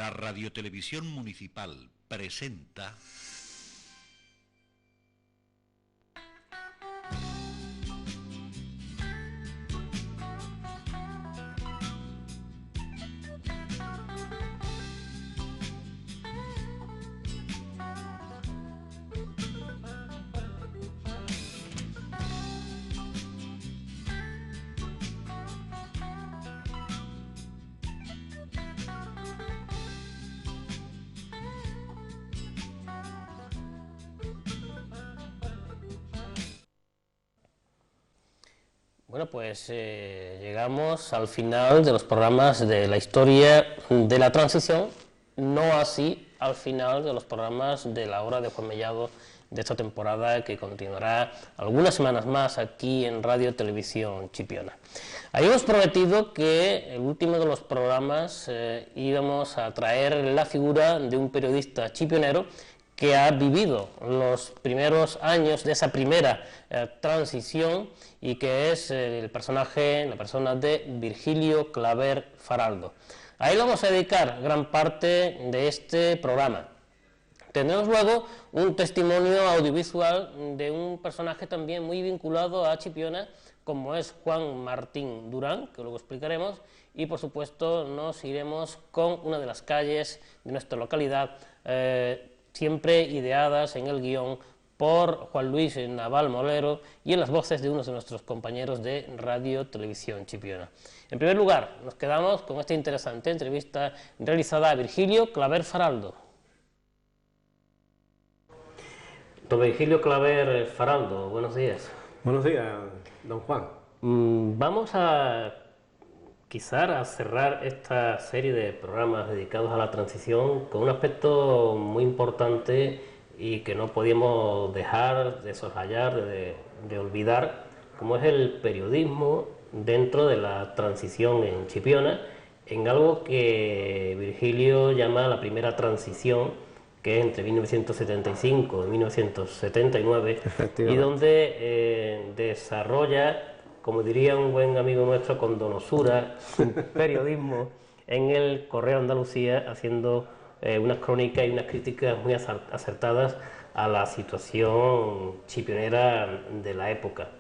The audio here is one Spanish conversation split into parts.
La Radiotelevisión Municipal presenta... Bueno, pues llegamos al final de los programas de la historia de la transición, no así al final de los programas de la hora de Juan Mellado de esta temporada, que continuará algunas semanas más aquí en Radio Televisión Chipiona. Habíamos prometido que el último de los programas íbamos a traer la figura de un periodista chipionero que ha vivido los primeros años de esa primera transición y que es la persona de Virgilio Claver Faraldo. A él vamos a dedicar gran parte de este programa. Tendremos luego un testimonio audiovisual de un personaje también muy vinculado a Chipiona, como es Juan Martín Durán, que luego explicaremos, y por supuesto nos iremos con una de las calles de nuestra localidad, siempre ideadas en el guión por Juan Luis Naval Molero y en las voces de unos de nuestros compañeros de Radio Televisión Chipiona. En primer lugar, nos quedamos con esta interesante entrevista realizada a Virgilio Claver Faraldo. Don Virgilio Claver Faraldo, buenos días. Buenos días, don Juan. Vamos a quizá a cerrar esta serie de programas dedicados a la transición con un aspecto muy importante y que no podíamos dejar de soslayar, de olvidar, como es el periodismo dentro de la transición en Chipiona, en algo que Virgilio llama la primera transición, que es entre 1975 y 1979, y donde desarrolla, como diría un buen amigo nuestro, con donosura, su periodismo en el Correo de Andalucía, haciendo unas crónicas y unas críticas muy acertadas a la situación chipionera de la época.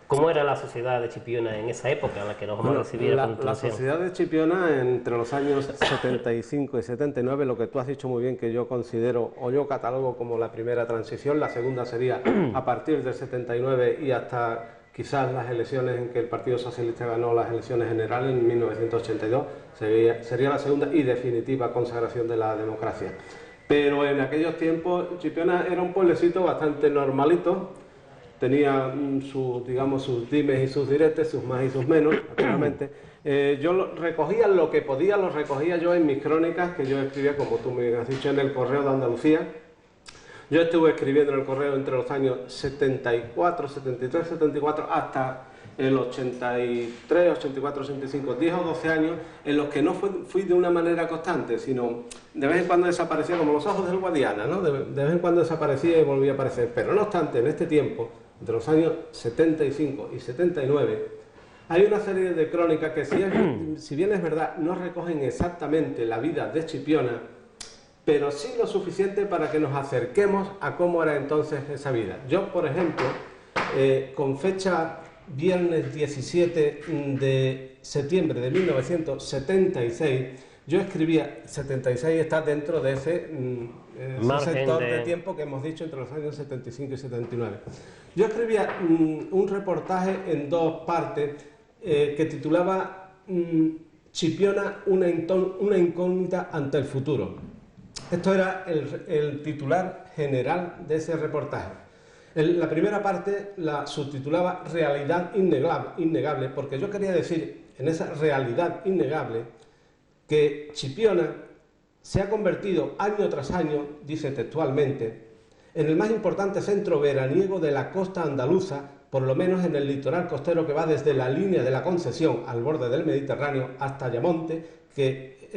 ¿Cómo era la sociedad de Chipiona en esa época en la que nos vamos a recibir a continuación? La sociedad de Chipiona entre los años 75 y 79, lo que tú has dicho muy bien, que yo considero o yo catalogo como la primera transición, la segunda sería a partir del 79 y hasta quizás las elecciones en que el Partido Socialista ganó las elecciones generales en 1982, sería la segunda y definitiva consagración de la democracia. Pero en aquellos tiempos Chipiona era un pueblecito bastante normalito, tenía sus dimes y sus diretes, sus más y sus menos, naturalmente. Yo recogía lo que podía, lo recogía yo en mis crónicas, que yo escribía, como tú me has dicho, en el Correo de Andalucía. Yo estuve escribiendo en el Correo entre los años 74, 73, 74, hasta el 83, 84, 85, 10 o 12 años, en los que no fui de una manera constante, sino de vez en cuando desaparecía, como los ojos del Guadiana, ¿no? De vez en cuando desaparecía y volvía a aparecer. Pero no obstante, en este tiempo, entre los años 75 y 79, hay una serie de crónicas que, si bien es verdad, no recogen exactamente la vida de Chipiona, pero sí lo suficiente para que nos acerquemos a cómo era entonces esa vida. Yo, por ejemplo, con fecha viernes 17 de septiembre de 1976, yo escribía, 76 está dentro de ese sector de tiempo que hemos dicho entre los años 75 y 79. Yo escribía un reportaje en dos partes que titulaba Chipiona, una incógnita ante el futuro. Esto era el titular general de ese reportaje. La primera parte la subtitulaba Realidad innegable, porque yo quería decir en esa realidad innegable que Chipiona se ha convertido año tras año, dice textualmente, en el más importante centro veraniego de la costa andaluza, por lo menos en el litoral costero que va desde la línea de la Concesión al borde del Mediterráneo hasta Ayamonte, que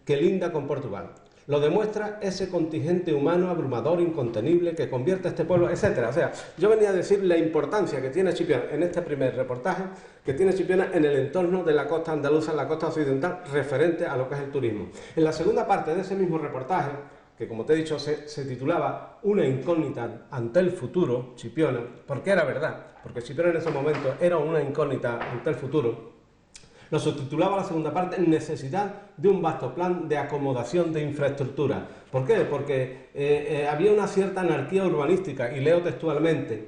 linda con Portugal. Lo demuestra ese contingente humano abrumador, incontenible, que convierte a este pueblo, etcétera. O sea, yo venía a decir la importancia que tiene Chipiona en este primer reportaje, que tiene Chipiona en el entorno de la costa andaluza, en la costa occidental, referente a lo que es el turismo. En la segunda parte de ese mismo reportaje, que como te he dicho se titulaba Una incógnita ante el futuro, Chipiona, porque era verdad, porque Chipiona en ese momento era una incógnita ante el futuro, lo subtitulaba la segunda parte Necesidad de un vasto plan de acomodación de infraestructura. ¿Por qué? Porque había una cierta anarquía urbanística, y leo textualmente: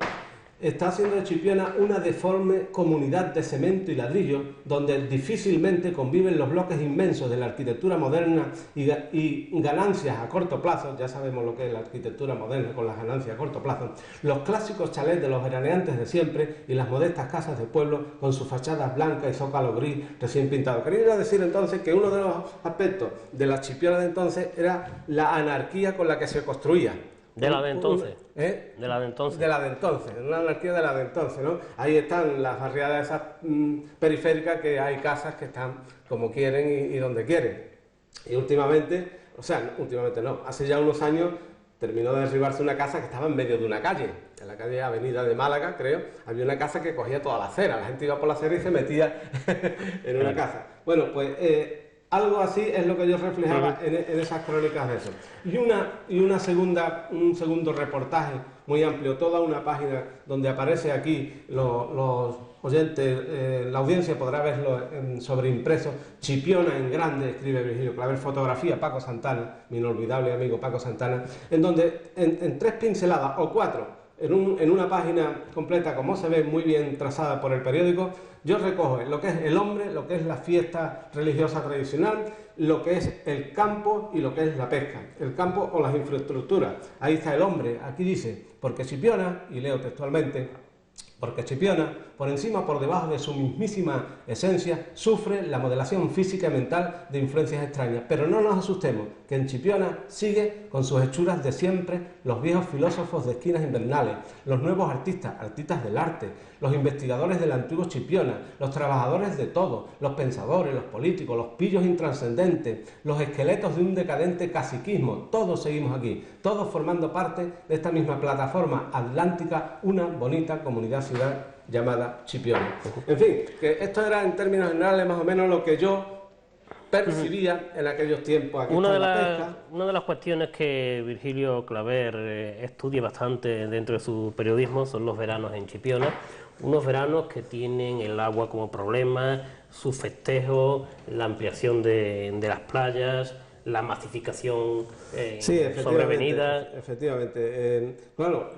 está haciendo de Chipiona una deforme comunidad de cemento y ladrillo, donde difícilmente conviven los bloques inmensos de la arquitectura moderna y ganancias a corto plazo. Ya sabemos lo que es la arquitectura moderna con las ganancias a corto plazo, los clásicos chalés de los veraneantes de siempre y las modestas casas de pueblo con sus fachadas blancas y zócalo gris recién pintado. Quería decir entonces que uno de los aspectos de la Chipiona de entonces era la anarquía con la que se construía. De la de entonces. De la de entonces. De la de entonces, una anarquía de la de entonces, ¿no? Ahí están las barriadas esas periféricas, que hay casas que están como quieren y donde quieren. Y últimamente, o sea, últimamente no, hace ya unos años terminó de derribarse una casa que estaba en medio de una calle, en la calle Avenida de Málaga, creo, había una casa que cogía toda la acera, la gente iba por la acera y se metía en una casa. Bueno, pues algo así es lo que yo reflejaba en esas crónicas de eso. Y un segundo reportaje muy amplio, toda una página donde aparece aquí los oyentes, la audiencia podrá verlo sobreimpreso. Chipiona en grande, escribe Virgilio Claver, fotografía Paco Santana, mi inolvidable amigo Paco Santana, en donde en 3 pinceladas o 4, en una página completa, como se ve muy bien trazada por el periódico, yo recojo lo que es el hombre, lo que es la fiesta religiosa tradicional, lo que es el campo y lo que es la pesca, el campo o las infraestructuras. Ahí está el hombre, aquí dice: porque Chipiona, y leo textualmente, porque Chipiona, por encima o por debajo de su mismísima esencia, sufre la modelación física y mental de influencias extrañas. Pero no nos asustemos, que en Chipiona sigue con sus hechuras de siempre los viejos filósofos de esquinas invernales, los nuevos artistas del arte, los investigadores del antiguo Chipiona, los trabajadores de todo, los pensadores, los políticos, los pillos intrascendentes, los esqueletos de un decadente caciquismo. Todos seguimos aquí, todos formando parte de esta misma plataforma atlántica, una bonita comunidad-ciudad llamada Chipiona. En fin, que esto era en términos generales más o menos lo que yo percibía en aquellos tiempos. Una de las cuestiones que Virgilio Claver estudia bastante dentro de su periodismo son los veranos en Chipiona, unos veranos que tienen el agua como problema, su festejo, la ampliación de las playas, la masificación sobrevenida. Efectivamente. Claro,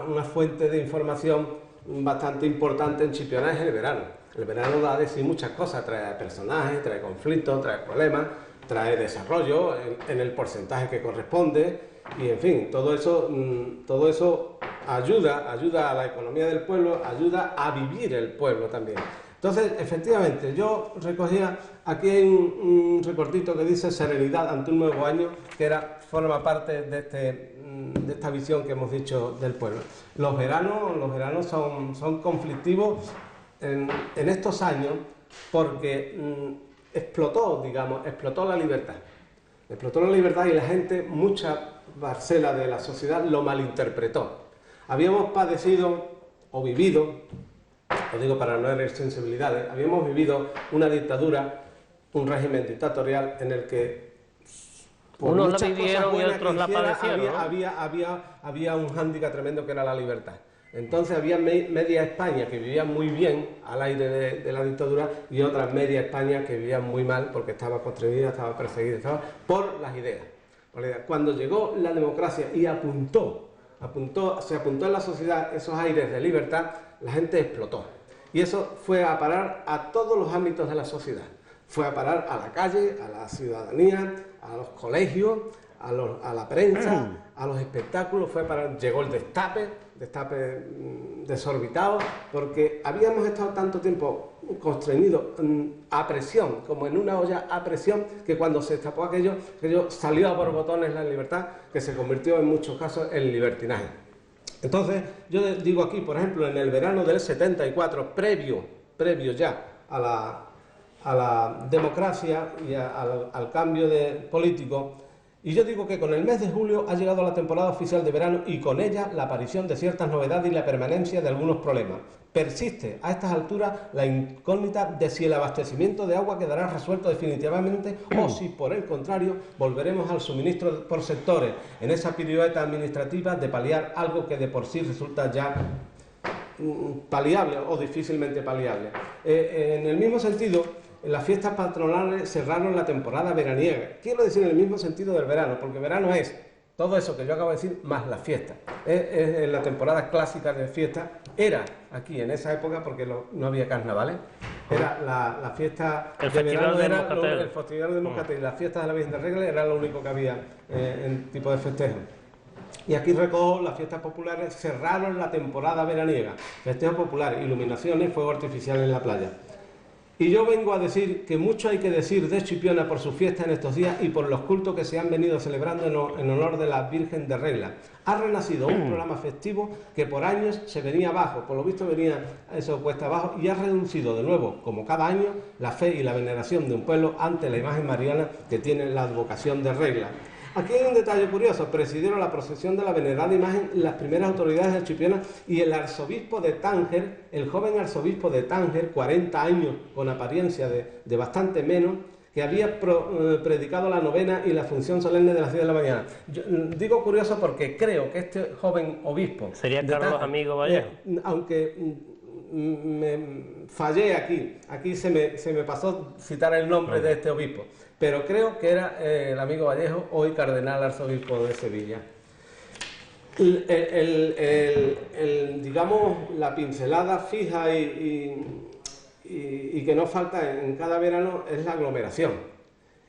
una fuente de información bastante importante en Chipiona es el verano. El verano da de sí muchas cosas, trae personajes, trae conflictos, trae problemas, trae desarrollo en el porcentaje que corresponde, y en fin, todo eso ayuda a la economía del pueblo, ayuda a vivir el pueblo también. Entonces, efectivamente, yo recogía aquí un recortito que dice Serenidad ante un nuevo año, que forma parte de esta visión que hemos dicho del pueblo. Los veranos son conflictivos en estos años porque explotó la libertad. Explotó la libertad y la gente, mucha parcela de la sociedad, lo malinterpretó. Habíamos padecido o vivido, lo digo para no herir sensibilidades, habíamos vivido una dictadura, un régimen dictatorial en el que por unos muchas la vivieron cosas buenas y otros la padecieron, ¿no? había un hándicap tremendo que era la libertad. Entonces había media España que vivía muy bien al aire de la dictadura y otra media España que vivía muy mal porque estaba constreñida, estaba perseguida, por las ideas. Cuando llegó la democracia y se apuntó en la sociedad esos aires de libertad, la gente explotó. Y eso fue a parar a todos los ámbitos de la sociedad. Fue a parar a la calle, a la ciudadanía, a los colegios, a la prensa, a los espectáculos, llegó el destape desorbitado, porque habíamos estado tanto tiempo constreñidos a presión, como en una olla a presión, que cuando se destapó aquello salió a borbotones la libertad, que se convirtió en muchos casos en libertinaje. Entonces, yo digo aquí, por ejemplo, en el verano del 74, previo ya a la democracia y al cambio político, Y yo digo que con el mes de julio ha llegado la temporada oficial de verano y con ella la aparición de ciertas novedades y la permanencia de algunos problemas. Persiste a estas alturas la incógnita de si el abastecimiento de agua quedará resuelto definitivamente o si, por el contrario, volveremos al suministro por sectores, en esa pirueta administrativa de paliar algo que de por sí resulta ya paliable o difícilmente paliable. En el mismo sentido, las fiestas patronales cerraron la temporada veraniega. Quiero decir en el mismo sentido del verano, porque verano es todo eso que yo acabo de decir, más las fiestas. Es la temporada clásica de fiestas. Era aquí en esa época, porque no había carnavales, era la fiesta de verano, era el Festival del Moscatel y las fiestas de la Virgen de Regla era lo único que había en tipo de festejo. Y aquí recojo las fiestas populares, cerraron la temporada veraniega. Festejos populares, iluminaciones, fuego artificial en la playa. Y yo vengo a decir que mucho hay que decir de Chipiona por su fiesta en estos días y por los cultos que se han venido celebrando en honor de la Virgen de Regla. Ha renacido un programa festivo que por años se venía abajo, por lo visto venía eso cuesta abajo, y ha reducido de nuevo, como cada año, la fe y la veneración de un pueblo ante la imagen mariana que tiene la advocación de Regla. Aquí hay un detalle curioso: presidieron la procesión de la venerada imagen las primeras autoridades de Chipiona y el arzobispo de Tánger, el joven arzobispo de Tánger, 40 años con apariencia de bastante menos, que había predicado la novena y la función solemne de las 10 de la mañana. Yo, digo curioso porque creo que este joven obispo... ¿Sería Carlos Amigo Vallejo? Aunque me fallé aquí se me pasó citar el nombre de este obispo, pero creo que era el amigo Vallejo, hoy cardenal arzobispo de Sevilla. Digamos, la pincelada fija y que no falta en cada verano es la aglomeración.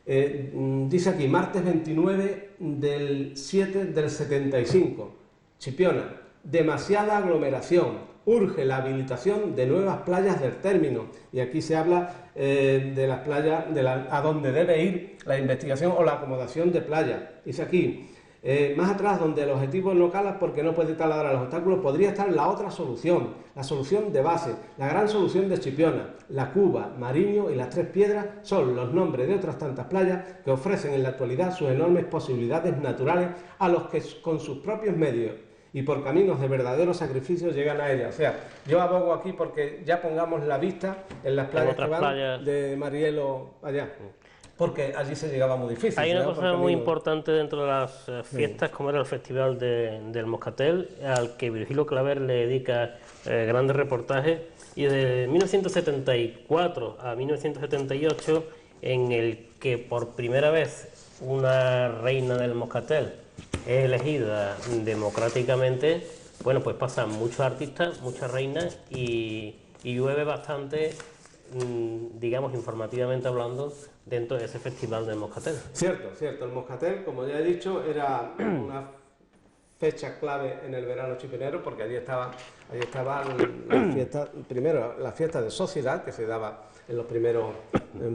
Dice aquí, martes 29 del 7 del 75, Chipiona, demasiada aglomeración. Urge la habilitación de nuevas playas del término. Y aquí se habla de las playas a donde debe ir la investigación o la acomodación de playas. Dice aquí, más atrás, donde el objetivo local es porque no puede taladrar los obstáculos, podría estar la otra solución, la solución de base, la gran solución de Chipiona. La Cuba, Mariño y las Tres Piedras son los nombres de otras tantas playas que ofrecen en la actualidad sus enormes posibilidades naturales a los que con sus propios medios y por caminos de verdadero sacrificio llegan a ella. O sea, yo abogo aquí porque ya pongamos la vista en las playas que van de Marielo allá, porque allí se llegaba muy difícil. Hay una cosa muy importante dentro de las fiestas, como era el Festival del Moscatel, al que Virgilio Claver le dedica grandes reportajes, y de 1974 a 1978, en el que por primera vez una reina del Moscatel es elegida democráticamente, bueno, pues pasan muchos artistas, muchas reinas y llueve bastante, digamos, informativamente hablando, dentro de ese Festival del Moscatel. Cierto, cierto. El Moscatel, como ya he dicho, era una fecha clave en el verano chipionero, porque allí estaban las fiestas, primero la fiesta de sociedad que se daba en los primeros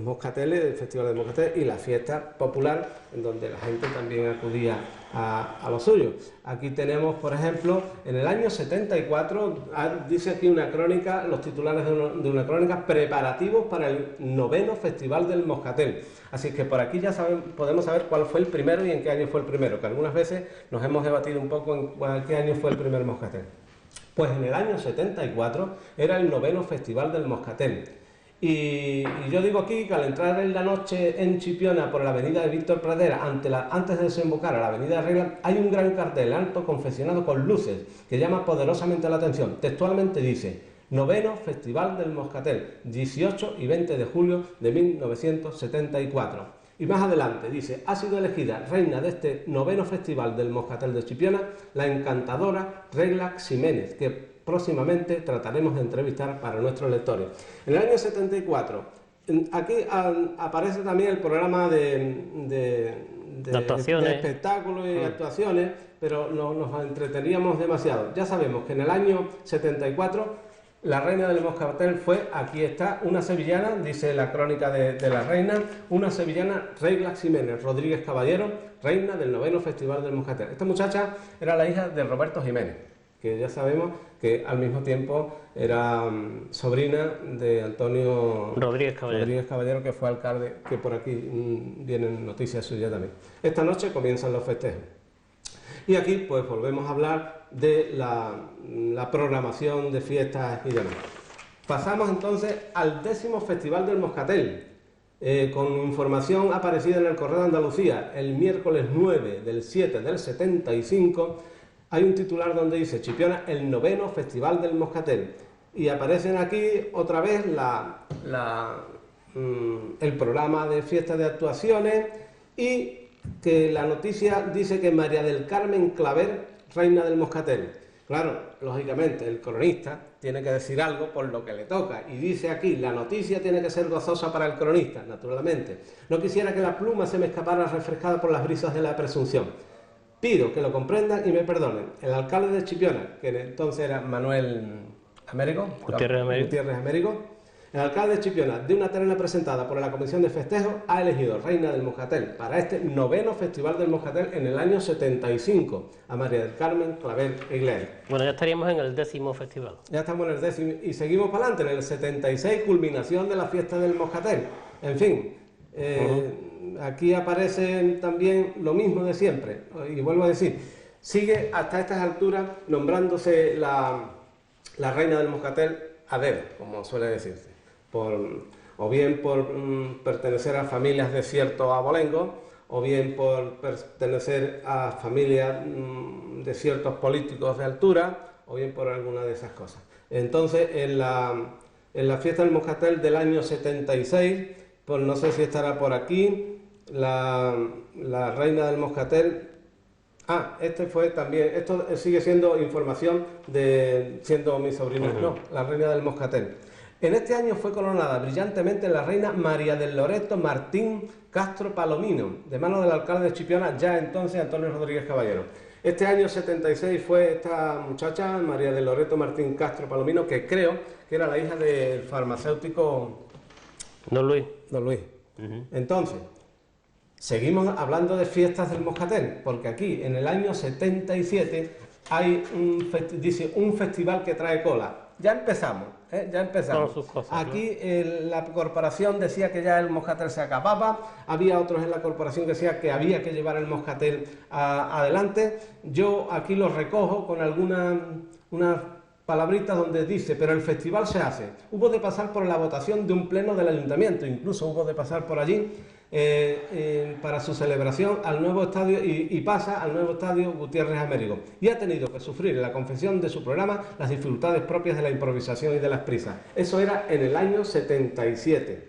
moscateles, el Festival del Moscatel, y la fiesta popular, en donde la gente también acudía a lo suyo. Aquí tenemos, por ejemplo, en el año 74, dice aquí una crónica, los titulares de una crónica, preparativos para el 9º Festival del Moscatel. Así que por aquí ya podemos saber cuál fue el primero y en qué año fue el primero, que algunas veces nos hemos debatido un poco en qué año fue el primer Moscatel. Pues en el año 74 era el 9º Festival del Moscatel. Y yo digo aquí que al entrar en la noche en Chipiona por la avenida de Víctor Pradera, antes de desembocar a la avenida de Regla, hay un gran cartel alto confeccionado con luces que llama poderosamente la atención. Textualmente dice: 9º Festival del Moscatel, 18 y 20 de julio de 1974. Y más adelante dice: ha sido elegida reina de este 9º Festival del Moscatel de Chipiona la encantadora Regla Ximénez, que próximamente trataremos de entrevistar para nuestros lectores. En el año 74, aquí aparece también el programa de espectáculos y actuaciones, pero nos entreteníamos demasiado. Ya sabemos que en el año 74 la reina del Moscatel fue, aquí está, una sevillana, dice la crónica de la reina, una sevillana, Regla Ximénez Rodríguez Caballero, reina del 9º Festival del Moscatel. Esta muchacha era la hija de Roberto Jiménez. que ya sabemos que al mismo tiempo era sobrina de Antonio Rodríguez Caballero, que fue alcalde, que por aquí vienen noticias suyas también. Esta noche comienzan los festejos. Y aquí pues volvemos a hablar de la programación de fiestas y demás. Pasamos entonces al 10º Festival del Moscatel, con información aparecida en el Correo de Andalucía el miércoles 9 del 7 del 75. Hay un titular donde dice Chipiona, el 9º Festival del Moscatel, y aparecen aquí otra vez el programa de fiestas de actuaciones, y que la noticia dice que María del Carmen Claver, reina del Moscatel. Claro, lógicamente el cronista tiene que decir algo por lo que le toca, y dice aquí, la noticia tiene que ser gozosa para el cronista, naturalmente. No quisiera que la pluma se me escapara refrescada por las brisas de la presunción. Pido que lo comprendan y me perdonen. El alcalde de Chipiona, que entonces era Manuel Gutiérrez Américo, el alcalde de Chipiona, de una terna presentada por la Comisión de Festejos, ha elegido reina del Moscatel para este 9º Festival del Moscatel en el año 75, a María del Carmen Claver Iglesias. Bueno, ya estaríamos en el 10º festival. Ya estamos en el 10º y seguimos para adelante, en el 76, culminación de la fiesta del Moscatel. En fin, aquí aparece también lo mismo de siempre, y vuelvo a decir, sigue hasta estas alturas nombrándose la reina del Moscatel a dedo, como suele decirse, o bien por pertenecer a familias de cierto abolengo, o bien por pertenecer a familias de ciertos políticos de altura, o bien por alguna de esas cosas. Entonces, en la fiesta del Moscatel del año 76, pues no sé si estará por aquí, la reina del Moscatel. Este fue también, esto sigue siendo información siendo mi sobrina, no, la reina del Moscatel. En este año fue coronada brillantemente la reina María del Loreto Martín Castro Palomino, de mano del alcalde de Chipiona, ya entonces Antonio Rodríguez Caballero. Este año 76 fue esta muchacha, María del Loreto Martín Castro Palomino, que creo que era la hija del farmacéutico Don Luis. Entonces, seguimos hablando de fiestas del Moscatel, porque aquí en el año 77 hay un festival que trae cola. Ya empezamos. Todas sus cosas, aquí la corporación decía que ya el Moscatel se acababa, había otros en la corporación que decían que había que llevar el Moscatel adelante. Yo aquí lo recojo con unas palabritas donde dice, pero el festival se hace. Hubo de pasar por la votación de un pleno del ayuntamiento, incluso hubo de pasar por allí para su celebración al nuevo estadio, y pasa al nuevo estadio Gutiérrez Américo, y ha tenido que sufrir en la confección de su programa las dificultades propias de la improvisación y de las prisas. Eso era en el año 77.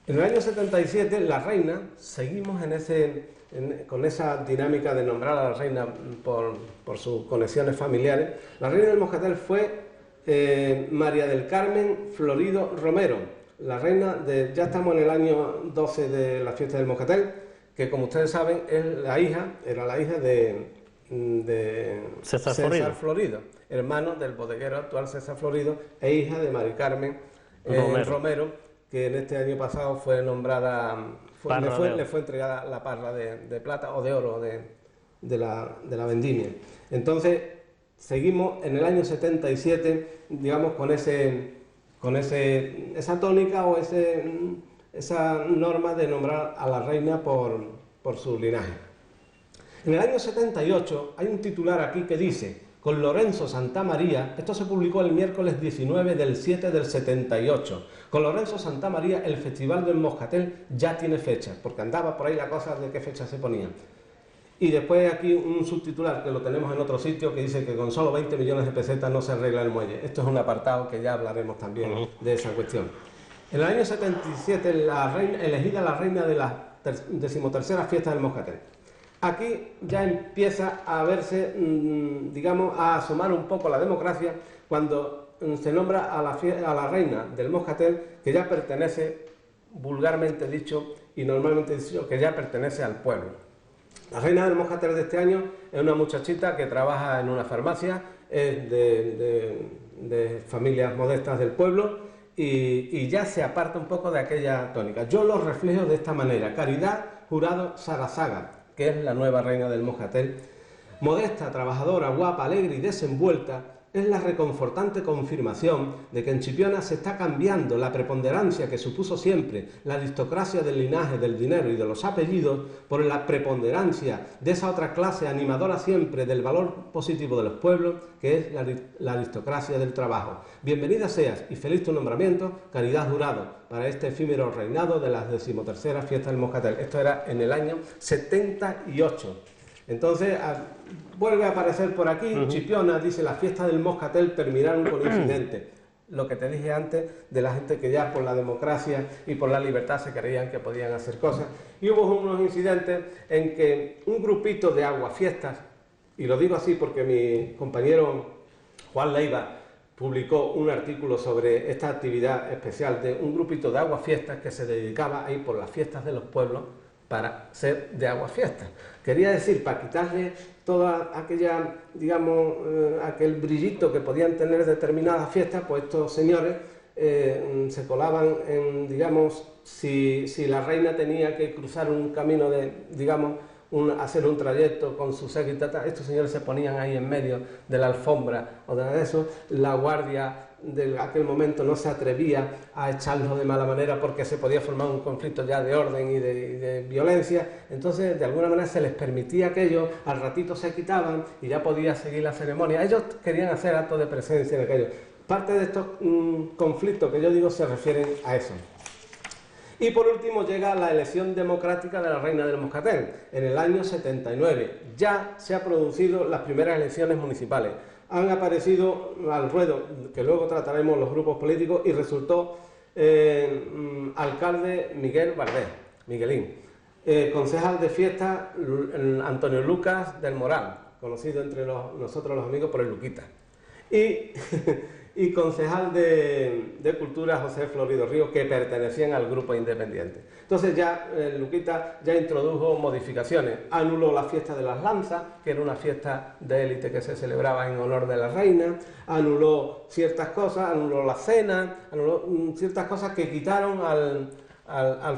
En el año 77 la reina, seguimos con esa dinámica de nombrar a la reina por sus conexiones familiares. La reina del Moscatel fue María del Carmen Florido Romero, la reina ya estamos en el año 12 de la fiesta del Moscatel, que como ustedes saben era la hija de César Florido, hermano del bodeguero actual César Florido, e hija de Mari Carmen Romero, que en este año pasado fue nombrada, le fue entregada la parra de plata o de oro de la vendimia. Entonces, seguimos en el año 77, digamos, con esa tónica o esa norma de nombrar a la reina por su linaje. En el año 78 hay un titular aquí que dice, con Lorenzo Santamaría, esto se publicó el miércoles 19 del 7 del 78, con Lorenzo Santamaría el Festival del Moscatel ya tiene fecha, porque andaba por ahí la cosa de qué fecha se ponía. Y después aquí un subtitular que lo tenemos en otro sitio que dice que con solo 20 millones de pesetas no se arregla el muelle. Esto es un apartado que ya hablaremos también de esa cuestión. En el año 77 elegida la reina de la 13ª fiesta del Moscatel. Aquí ya empieza a verse, digamos, a asomar un poco la democracia cuando se nombra a la reina del Moscatel, que ya pertenece, vulgarmente dicho y normalmente dicho, que ya pertenece al pueblo. La reina del Moscatel de este año es una muchachita que trabaja en una farmacia, es de familias modestas del pueblo, y ya se aparta un poco de aquella tónica. Yo lo reflejo de esta manera: Caridad Jurado Sarazaga, que es la nueva reina del Moscatel. Modesta, trabajadora, guapa, alegre y desenvuelta, es la reconfortante confirmación de que en Chipiona se está cambiando la preponderancia que supuso siempre la aristocracia del linaje, del dinero y de los apellidos por la preponderancia de esa otra clase animadora siempre del valor positivo de los pueblos, que es la aristocracia del trabajo. Bienvenida seas y feliz tu nombramiento, Caridad Jurado, para este efímero reinado de las 13ª Fiestas del Moscatel. Esto era en el año 78. Entonces, vuelve a aparecer por aquí, Chipiona dice, las fiestas del Moscatel terminaron con incidentes. Lo que te dije antes de la gente que ya por la democracia y por la libertad se creían que podían hacer cosas. Y hubo unos incidentes en que un grupito de aguafiestas, y lo digo así porque mi compañero Juan Leiva publicó un artículo sobre esta actividad especial de un grupito de aguafiestas que se dedicaba a ir por las fiestas de los pueblos para ser de aguafiestas. Quería decir, para quitarle toda aquella, digamos, aquel brillito que podían tener determinadas fiestas, pues estos señores se colaban en, digamos, si la reina tenía que cruzar un camino de, digamos, hacer un trayecto con su séquito, estos señores se ponían ahí en medio de la alfombra o de eso, la guardia de aquel momento no se atrevía a echarlos de mala manera porque se podía formar un conflicto ya de orden y de violencia, entonces de alguna manera se les permitía aquello, al ratito se quitaban y ya podía seguir la ceremonia. Ellos querían hacer actos de presencia en aquello. Parte de estos conflictos que yo digo se refieren a eso. Y por último llega la elección democrática de la reina del Moscatel en el año 79. Ya se han producido las primeras elecciones municipales. Han aparecido al ruedo, que luego trataremos los grupos políticos, y resultó alcalde Miguel Bardet, Miguelín. Concejal de fiesta Antonio Lucas del Moral, conocido entre nosotros los amigos por el Luquita. Y concejal de Cultura José Florido Ríos, que pertenecían al grupo independiente. Entonces ya Luquita ya introdujo modificaciones, anuló la fiesta de las lanzas, que era una fiesta de élite que se celebraba en honor de la reina, anuló ciertas cosas, anuló la cena, anuló ciertas cosas que quitaron al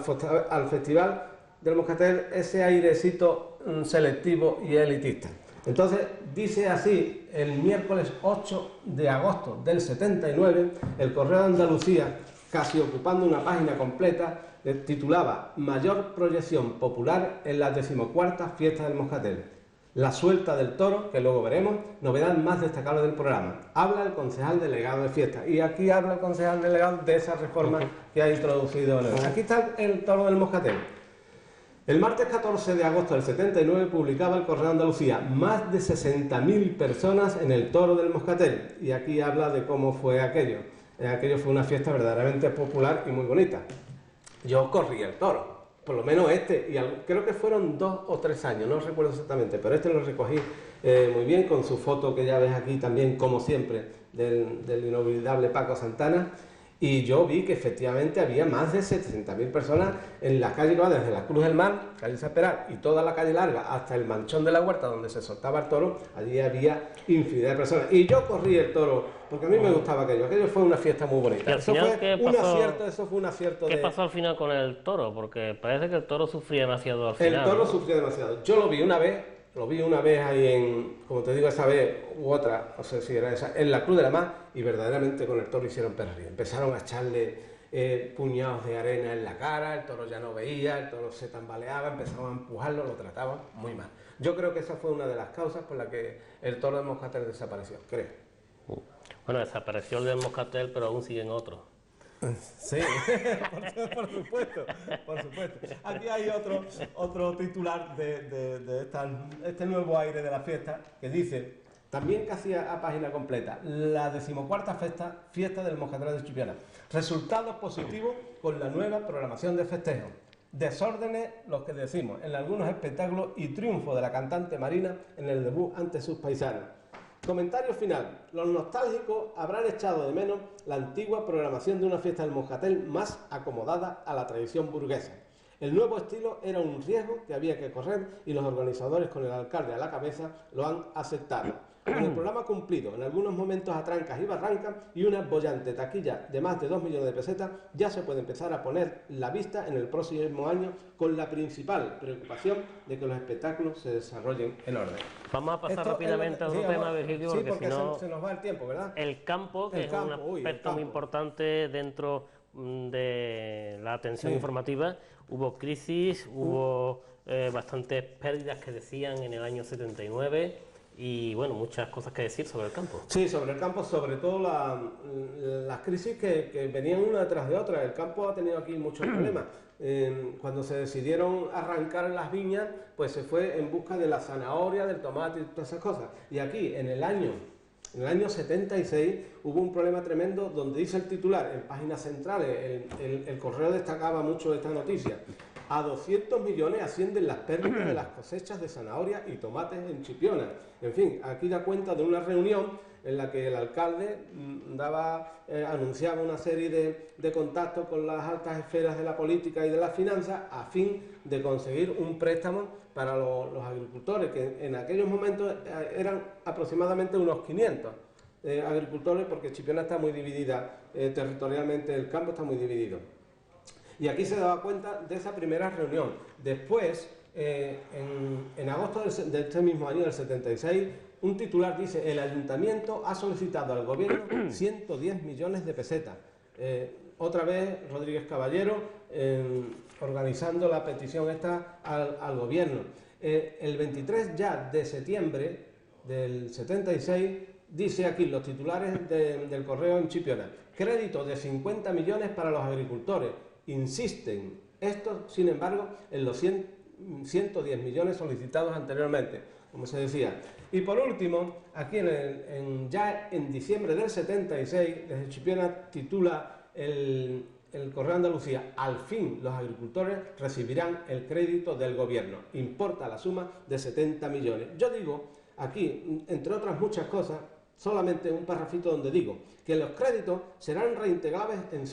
Festival del Moscatel ese airecito selectivo y elitista. Entonces, dice así, el miércoles 8 de agosto del 79, el Correo de Andalucía, casi ocupando una página completa, titulaba Mayor proyección popular en las 14ª Fiestas del Moscatel. La suelta del toro, que luego veremos, novedad más destacable del programa. Habla el concejal delegado de fiestas. Y aquí habla el concejal delegado de esa reforma que ha introducido. Aquí está el toro del Moscatel. El martes 14 de agosto del 79 publicaba el Correo de Andalucía más de 60.000 personas en el Toro del Moscatel. Y aquí habla de cómo fue aquello. Aquello fue una fiesta verdaderamente popular y muy bonita. Yo corrí el toro, por lo menos este, y creo que fueron 2 o 3 años, no recuerdo exactamente, pero este lo recogí muy bien con su foto que ya ves aquí también, como siempre, del inolvidable Paco Santana. Y yo vi que efectivamente había más de 60.000 personas en la calle, desde la Cruz del Mar, calle Saperal, y toda la calle larga hasta el Manchón de la Huerta, donde se soltaba el toro. Allí había infinidad de personas. Y yo corrí el toro, porque a mí me gustaba aquello. Aquello fue una fiesta muy bonita. Eso fue un acierto. ¿Qué pasó al final con el toro? Porque parece que el toro sufría demasiado al final. El toro sufría demasiado. Yo lo vi una vez ahí en, como te digo, esa vez u otra, no sé si era esa, en la Cruz de la Mar, y verdaderamente con el toro hicieron perrería. Empezaron a echarle puñados de arena en la cara, el toro ya no veía, el toro se tambaleaba, empezaban a empujarlo, lo trataban muy mal. Yo creo que esa fue una de las causas por las que el toro del Moscatel desapareció, creo. Bueno, desapareció el del Moscatel, pero aún siguen otros. Sí, por supuesto. Aquí hay otro titular de este nuevo aire de la fiesta que dice, también casi a página completa, la 14ª fiesta del Moscatel de Chipiona. Resultados positivos con la nueva programación de festejos. Desórdenes, los que decimos, en algunos espectáculos y triunfo de la cantante Marina en el debut ante sus paisanos. Comentario final. Los nostálgicos habrán echado de menos la antigua programación de una fiesta del Moscatel más acomodada a la tradición burguesa. El nuevo estilo era un riesgo que había que correr y los organizadores, con el alcalde a la cabeza, lo han aceptado. con el programa cumplido, en algunos momentos a trancas y barrancas, y una boyante taquilla de más de 2 millones de pesetas, ya se puede empezar a poner la vista en el próximo año, con la principal preocupación de que los espectáculos se desarrollen en orden. Vamos a pasar rápidamente a otro tema, Virgilio, sí, porque si no se nos va el tiempo, ¿verdad? El campo, que es un aspecto muy importante dentro de la atención informativa. Hubo crisis, hubo bastantes pérdidas que decían en el año 79 y bueno, muchas cosas que decir sobre el campo. Sí, sobre el campo, sobre todo las crisis que venían una detrás de otra. El campo ha tenido aquí muchos problemas. Cuando se decidieron arrancar las viñas, pues se fue en busca de la zanahoria, del tomate y todas esas cosas. Y aquí, en el año 76 hubo un problema tremendo donde dice el titular, en páginas centrales, el Correo destacaba mucho esta noticia: a 200 millones ascienden las pérdidas de las cosechas de zanahoria y tomates en Chipiona. En fin, aquí da cuenta de una reunión en la que el alcalde anunciaba una serie de contactos con las altas esferas de la política y de las finanzas a fin de conseguir un préstamo para los agricultores, que en aquellos momentos eran aproximadamente unos 500 agricultores, porque Chipiona está muy dividida territorialmente, el campo está muy dividido. Y aquí se daba cuenta de esa primera reunión. Después, en agosto de este mismo año, del 76, un titular dice: el ayuntamiento ha solicitado al gobierno 110 millones de pesetas. Otra vez Rodríguez Caballero organizando la petición esta al gobierno. El 23 ya de septiembre del 76, dice aquí los titulares del Correo en Chipiona: crédito de 50 millones para los agricultores. Insisten estos, sin embargo, en los 110 millones solicitados anteriormente, como se decía. Y por último, aquí ya en diciembre del 76, desde Chipiona titula el Correo de Andalucía: al fin los agricultores recibirán el crédito del gobierno. Importa la suma de 70 millones. Yo digo aquí, entre otras muchas cosas, solamente un parrafito donde digo que los créditos serán reintegrables en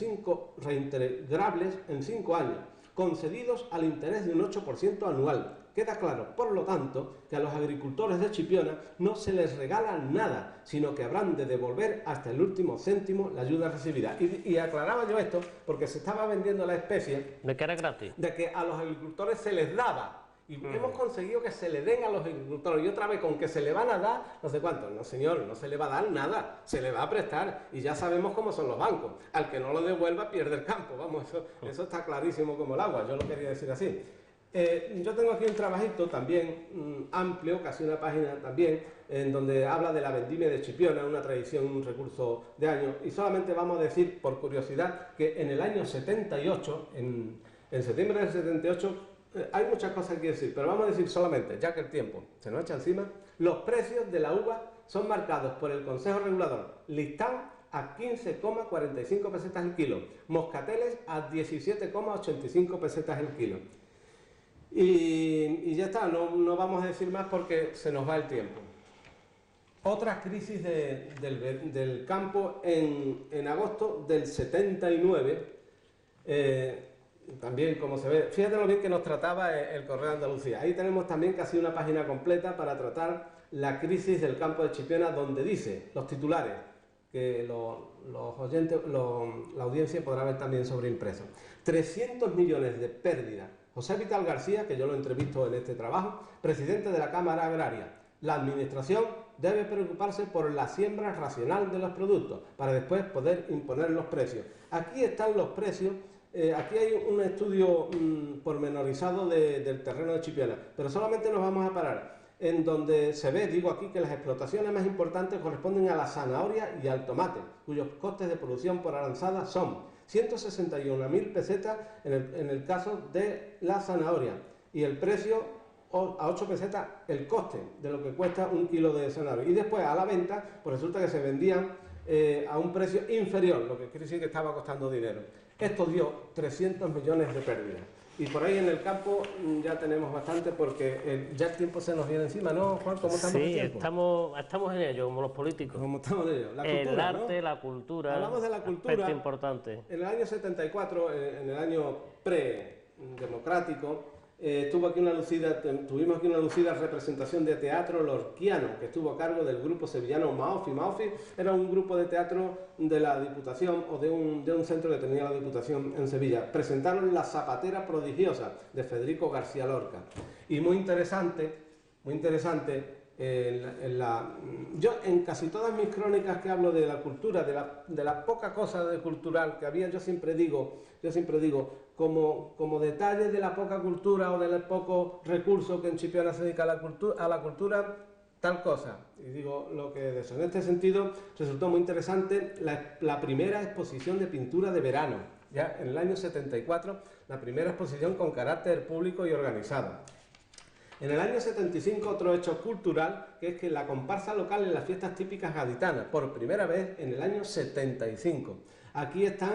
5 años, concedidos al interés de un 8% anual. Queda claro, por lo tanto, que a los agricultores de Chipiona no se les regala nada, sino que habrán de devolver hasta el último céntimo la ayuda recibida. Y aclaraba yo esto porque se estaba vendiendo la especie de que era gratis, de que a los agricultores se les daba. Y hemos conseguido que se le den a los agricultores, y otra vez con que se le van a dar no sé cuánto. No, señor, no se le va a dar nada, se le va a prestar, y ya sabemos cómo son los bancos. Al que no lo devuelva pierde el campo, vamos, eso está clarísimo como el agua. Yo lo quería decir así. Yo tengo aquí un trabajito también amplio, casi una página también, en donde habla de la vendimia de Chipiona, una tradición, un recurso de años, y solamente vamos a decir, por curiosidad, que en el año 78, en septiembre del 78, hay muchas cosas que decir, pero vamos a decir solamente, ya que el tiempo se nos echa encima, los precios de la uva son marcados por el Consejo Regulador. Listán a 15,45 pesetas el kilo, moscateles a 17,85 pesetas el kilo. Y ya está, no vamos a decir más porque se nos va el tiempo. Otra crisis del campo en agosto del 79, también, como se ve, fíjate lo bien que nos trataba el Correo de Andalucía. Ahí tenemos también casi una página completa para tratar la crisis del campo de Chipiona, donde dice los titulares, que los oyentes, la audiencia podrá ver también sobreimpreso. 300 millones de pérdida. José Vital García, que yo lo entrevisto en este trabajo, presidente de la Cámara Agraria: la administración debe preocuparse por la siembra racional de los productos para después poder imponer los precios. Aquí están los precios. Aquí hay un estudio pormenorizado del terreno de Chipiona, pero solamente nos vamos a parar en donde se ve, digo aquí, que las explotaciones más importantes corresponden a la zanahoria y al tomate, cuyos costes de producción por aranzada son 161.000 pesetas en el caso de la zanahoria, y el precio a 8 pesetas el coste de lo que cuesta un kilo de zanahoria. Y después a la venta, pues resulta que se vendían a un precio inferior, lo que quiere decir que estaba costando dinero. Esto dio 300 millones de pérdidas. Y por ahí en el campo ya tenemos bastante, porque ya el tiempo se nos viene encima, ¿no, Juan? ¿Cómo estamos de tiempo? Estamos en ello, como los políticos. Como estamos en ello. La cultura, el arte, ¿no? La cultura. Hablamos de la cultura. Aspecto importante. En el año 74, en el año pre-democrático, tuvimos aquí una lucida representación de teatro lorquiano, que estuvo a cargo del grupo sevillano Maofi. Maofi era un grupo de teatro de la Diputación o de un centro que tenía la Diputación en Sevilla. Presentaron La zapatera prodigiosa de Federico García Lorca. Y muy interesante, yo en casi todas mis crónicas que hablo de la cultura, de la poca cosa de cultural que había, yo siempre digo, como detalle de la poca cultura o del poco recurso que en Chipiona se dedica a la cultura, tal cosa. Y digo lo que de eso. En este sentido resultó muy interesante la primera exposición de pintura de verano, ya en el año 74, la primera exposición con carácter público y organizado. En el año 75 otro hecho cultural, que es que la comparsa local en las fiestas típicas gaditanas, por primera vez en el año 75. Aquí están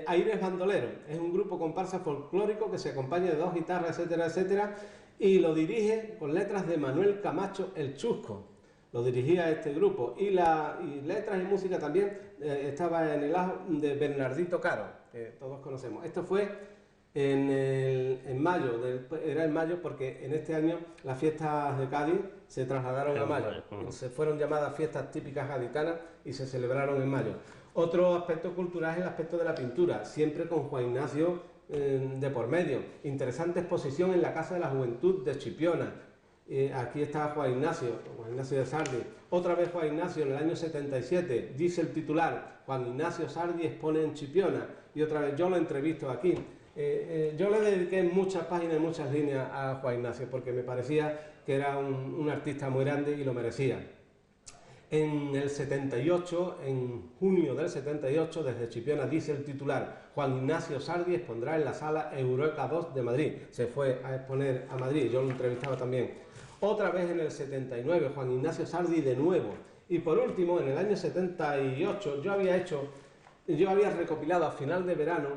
Aires Bandoleros, es un grupo comparsa folclórico que se acompaña de 2 guitarras, etcétera, etcétera, y lo dirige con letras de Manuel Camacho el Chusco. Lo dirigía este grupo, y letras y música también estaba en el ajo de Bernardito Caro, que todos conocemos. Esto fue en mayo, era en mayo porque en este año las fiestas de Cádiz se trasladaron a mayo, se fueron llamadas fiestas típicas gaditanas y se celebraron en mayo. Otro aspecto cultural es el aspecto de la pintura, siempre con Juan Ignacio de por medio. Interesante exposición en la Casa de la Juventud de Chipiona. Aquí está Juan Ignacio de Sardi. Otra vez Juan Ignacio en el año 77, dice el titular, Juan Ignacio Sardi expone en Chipiona. Y otra vez yo lo entrevisto aquí. Yo le dediqué muchas páginas y muchas líneas a Juan Ignacio porque me parecía que era un artista muy grande y lo merecía. En el 78, en junio del 78, desde Chipiona dice el titular, Juan Ignacio Sardi expondrá en la sala Eureka 2 de Madrid. Se fue a exponer a Madrid, yo lo entrevistaba también. Otra vez en el 79, Juan Ignacio Sardi de nuevo. Y por último, en el año 78, yo había recopilado a final de verano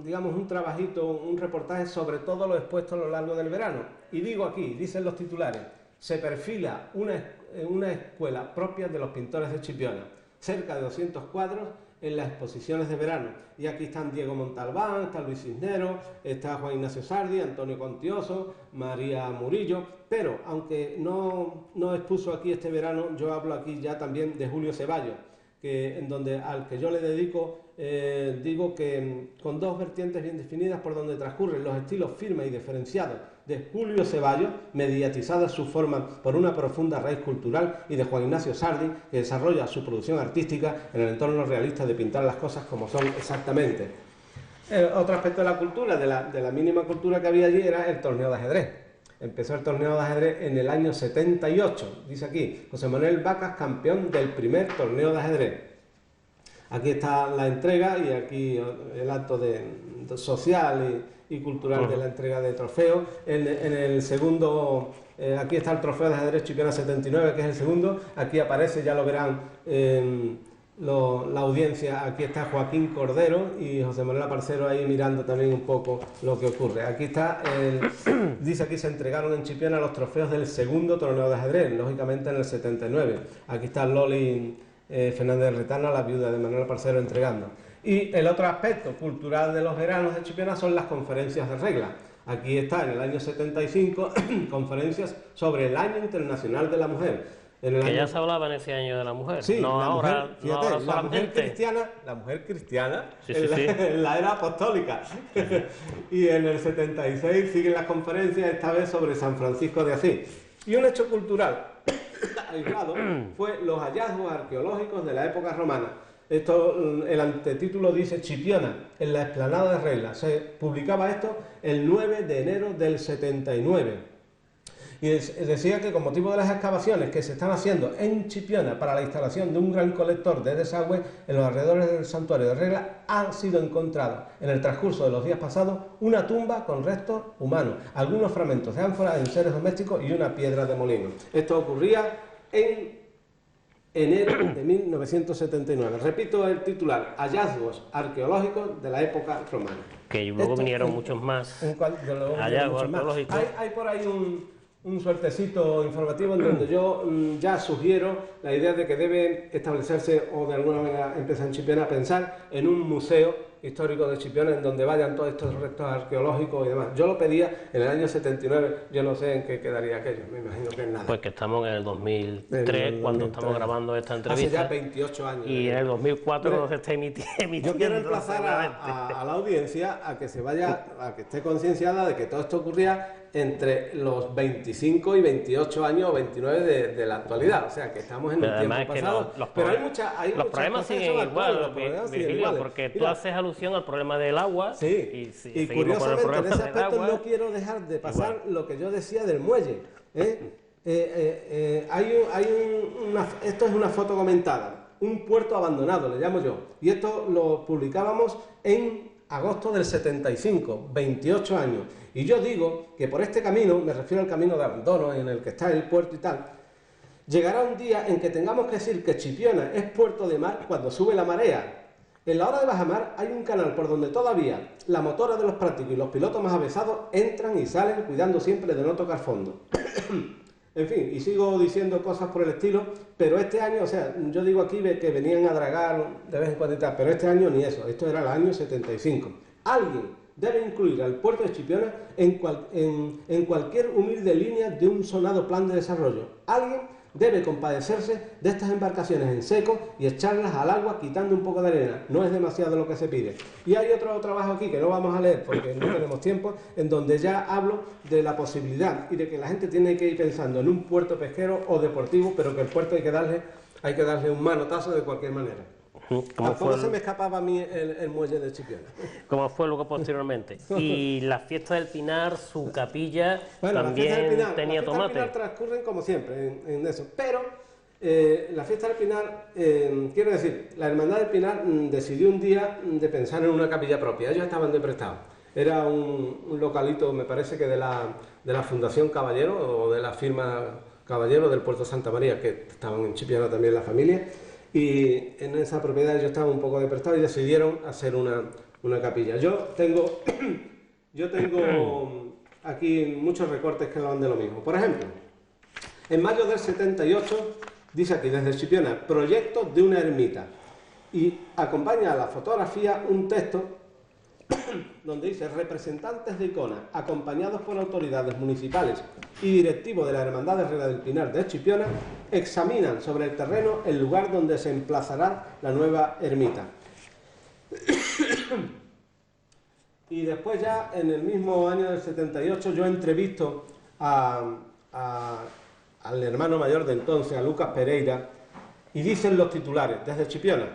digamos un trabajito, un reportaje sobre todo lo expuesto a lo largo del verano. Y digo aquí, dicen los titulares, se perfila una escuela propia de los pintores de Chipiona, cerca de 200 cuadros en las exposiciones de verano. Y aquí están Diego Montalbán, está Luis Cisneros, está Juan Ignacio Sardi, Antonio Contioso, María Murillo, pero aunque no expuso aquí este verano, yo hablo aquí ya también de Julio Ceballos, al que yo le dedico, digo que con 2 vertientes bien definidas por donde transcurren los estilos firmes y diferenciados de Julio Ceballos, mediatizada su forma por una profunda raíz cultural, y de Juan Ignacio Sardi, que desarrolla su producción artística en el entorno realista de pintar las cosas como son exactamente. Otro aspecto de la cultura, de la mínima cultura que había allí, era el torneo de ajedrez. Empezó el torneo de ajedrez en el año 78, dice aquí, José Manuel Vacas, campeón del primer torneo de ajedrez. Aquí está la entrega y aquí el acto social y cultural de la entrega de trofeos. En el segundo, aquí está el trofeo de ajedrez Chipiona 79, que es el segundo. Aquí aparece, ya lo verán, la audiencia. Aquí está Joaquín Cordero y José Manuel Aparcero ahí mirando también un poco lo que ocurre. Aquí está, dice aquí, se entregaron en Chipiona los trofeos del segundo torneo de ajedrez, lógicamente en el 79. Aquí está Loli Fernández Retana, la viuda de Manuel Aparcero, entregando. Y el otro aspecto cultural de los veranos de Chipiona son las conferencias de regla. Aquí está, en el año 75, conferencias sobre el Año Internacional de la Mujer. Ya se hablaba en ese año de la mujer, sí, no la ahora, mujer, fíjate, no ahora solamente. La mujer cristiana Sí. en la era apostólica. Y en el 76 siguen las conferencias, esta vez sobre San Francisco de Asís. Y un hecho cultural aislado fue los hallazgos arqueológicos de la época romana. El antetítulo dice Chipiona, en la explanada de Regla. Se publicaba esto el 9 de enero del 79. Y decía que con motivo de las excavaciones que se están haciendo en Chipiona para la instalación de un gran colector de desagüe en los alrededores del santuario de Regla, han sido encontrados en el transcurso de los días pasados una tumba con restos humanos, algunos fragmentos de ánforas en seres domésticos y una piedra de molino. Esto ocurría en enero de 1979. Repito el titular, hallazgos arqueológicos de la época romana. Que luego vinieron muchos más hallazgos arqueológicos. Hay por ahí un suertecito informativo en donde yo ya sugiero la idea de que debe establecerse, o de alguna manera empezar en Chipiona a pensar en un museo histórico de Chipiona en donde vayan todos estos restos arqueológicos y demás. Yo lo pedía en el año 79, yo no sé en qué quedaría aquello, me imagino que en nada. Pues que estamos en el 2003, cuando estamos grabando esta entrevista. Hace ya 28 años. Y en el 2004 cuando se está emitiendo. Yo quiero emplazar a la audiencia a que se vaya, a que esté concienciada de que todo esto ocurría entre los 25 y 28 años o 29 de la actualidad, o sea que estamos en un tiempo pasado, pero los problemas siguen igual, porque tú haces alusión al problema del agua, y curiosamente en ese aspecto no quiero dejar de pasar lo que yo decía del muelle, esto es una foto comentada, un puerto abandonado, le llamo yo, y esto lo publicábamos en agosto del 75, 28 años. Y yo digo que por este camino, me refiero al camino de abandono en el que está el puerto y tal, llegará un día en que tengamos que decir que Chipiona es puerto de mar cuando sube la marea. En la hora de bajamar hay un canal por donde todavía la motora de los prácticos y los pilotos más avesados entran y salen cuidando siempre de no tocar fondo. En fin, y sigo diciendo cosas por el estilo, pero este año, o sea, yo digo aquí que venían a dragar de vez en cuando y tal, pero este año ni eso, esto era el año 75. Alguien debe incluir al puerto de Chipiona en cualquier humilde línea de un sonado plan de desarrollo. Alguien debe compadecerse de estas embarcaciones en seco y echarlas al agua quitando un poco de arena. No es demasiado lo que se pide. Y hay otro trabajo aquí que no vamos a leer porque no tenemos tiempo, en donde ya hablo de la posibilidad y de que la gente tiene que ir pensando en un puerto pesquero o deportivo, pero que el puerto hay que darle un manotazo de cualquier manera. Tampoco se me escapaba a mí el muelle de Chipiona. Como fue luego posteriormente. Y la fiesta del Pinar, su capilla, también tenía tomate. Las fiestas del Pinar transcurren como siempre en eso, pero la fiesta del Pinar, quiero decir, la Hermandad del Pinar decidió un día de pensar en una capilla propia. Ellos estaban de prestado. Era un localito, me parece que de la Fundación Caballero o de la firma Caballero del Puerto Santa María, que estaban en Chipiona también la familia. Y en esa propiedad ellos estaban un poco de prestado y decidieron hacer una capilla. Yo tengo aquí muchos recortes que hablan de lo mismo. Por ejemplo, en mayo del 78, dice aquí, desde Chipiona, proyecto de una ermita. Y acompaña a la fotografía un texto donde dice, representantes de Icona, acompañados por autoridades municipales y directivos de la Hermandad de Regla del Pinar de Chipiona, examinan sobre el terreno el lugar donde se emplazará la nueva ermita. Y después ya, en el mismo año del 78, yo entrevisto al hermano mayor de entonces, a Lucas Pereira, y dicen los titulares, desde Chipiona,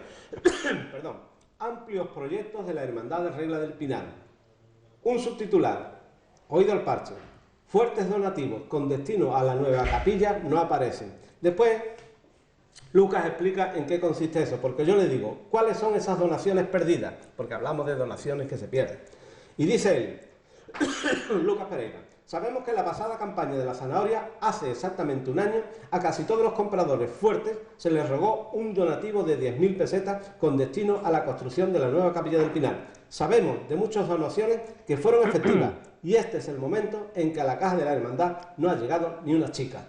perdón, amplios proyectos de la Hermandad de Regla del Pinar. Un subtitular, oído al parche, fuertes donativos con destino a la nueva capilla no aparecen. Después, Lucas explica en qué consiste eso, porque yo le digo, ¿cuáles son esas donaciones perdidas? Porque hablamos de donaciones que se pierden. Y dice él, Lucas Pereira, sabemos que en la pasada campaña de la zanahoria, hace exactamente un año, a casi todos los compradores fuertes se les rogó un donativo de 10.000 pesetas con destino a la construcción de la nueva capilla del Pinar. Sabemos de muchas donaciones que fueron efectivas y este es el momento en que a la caja de la hermandad no ha llegado ni una chica.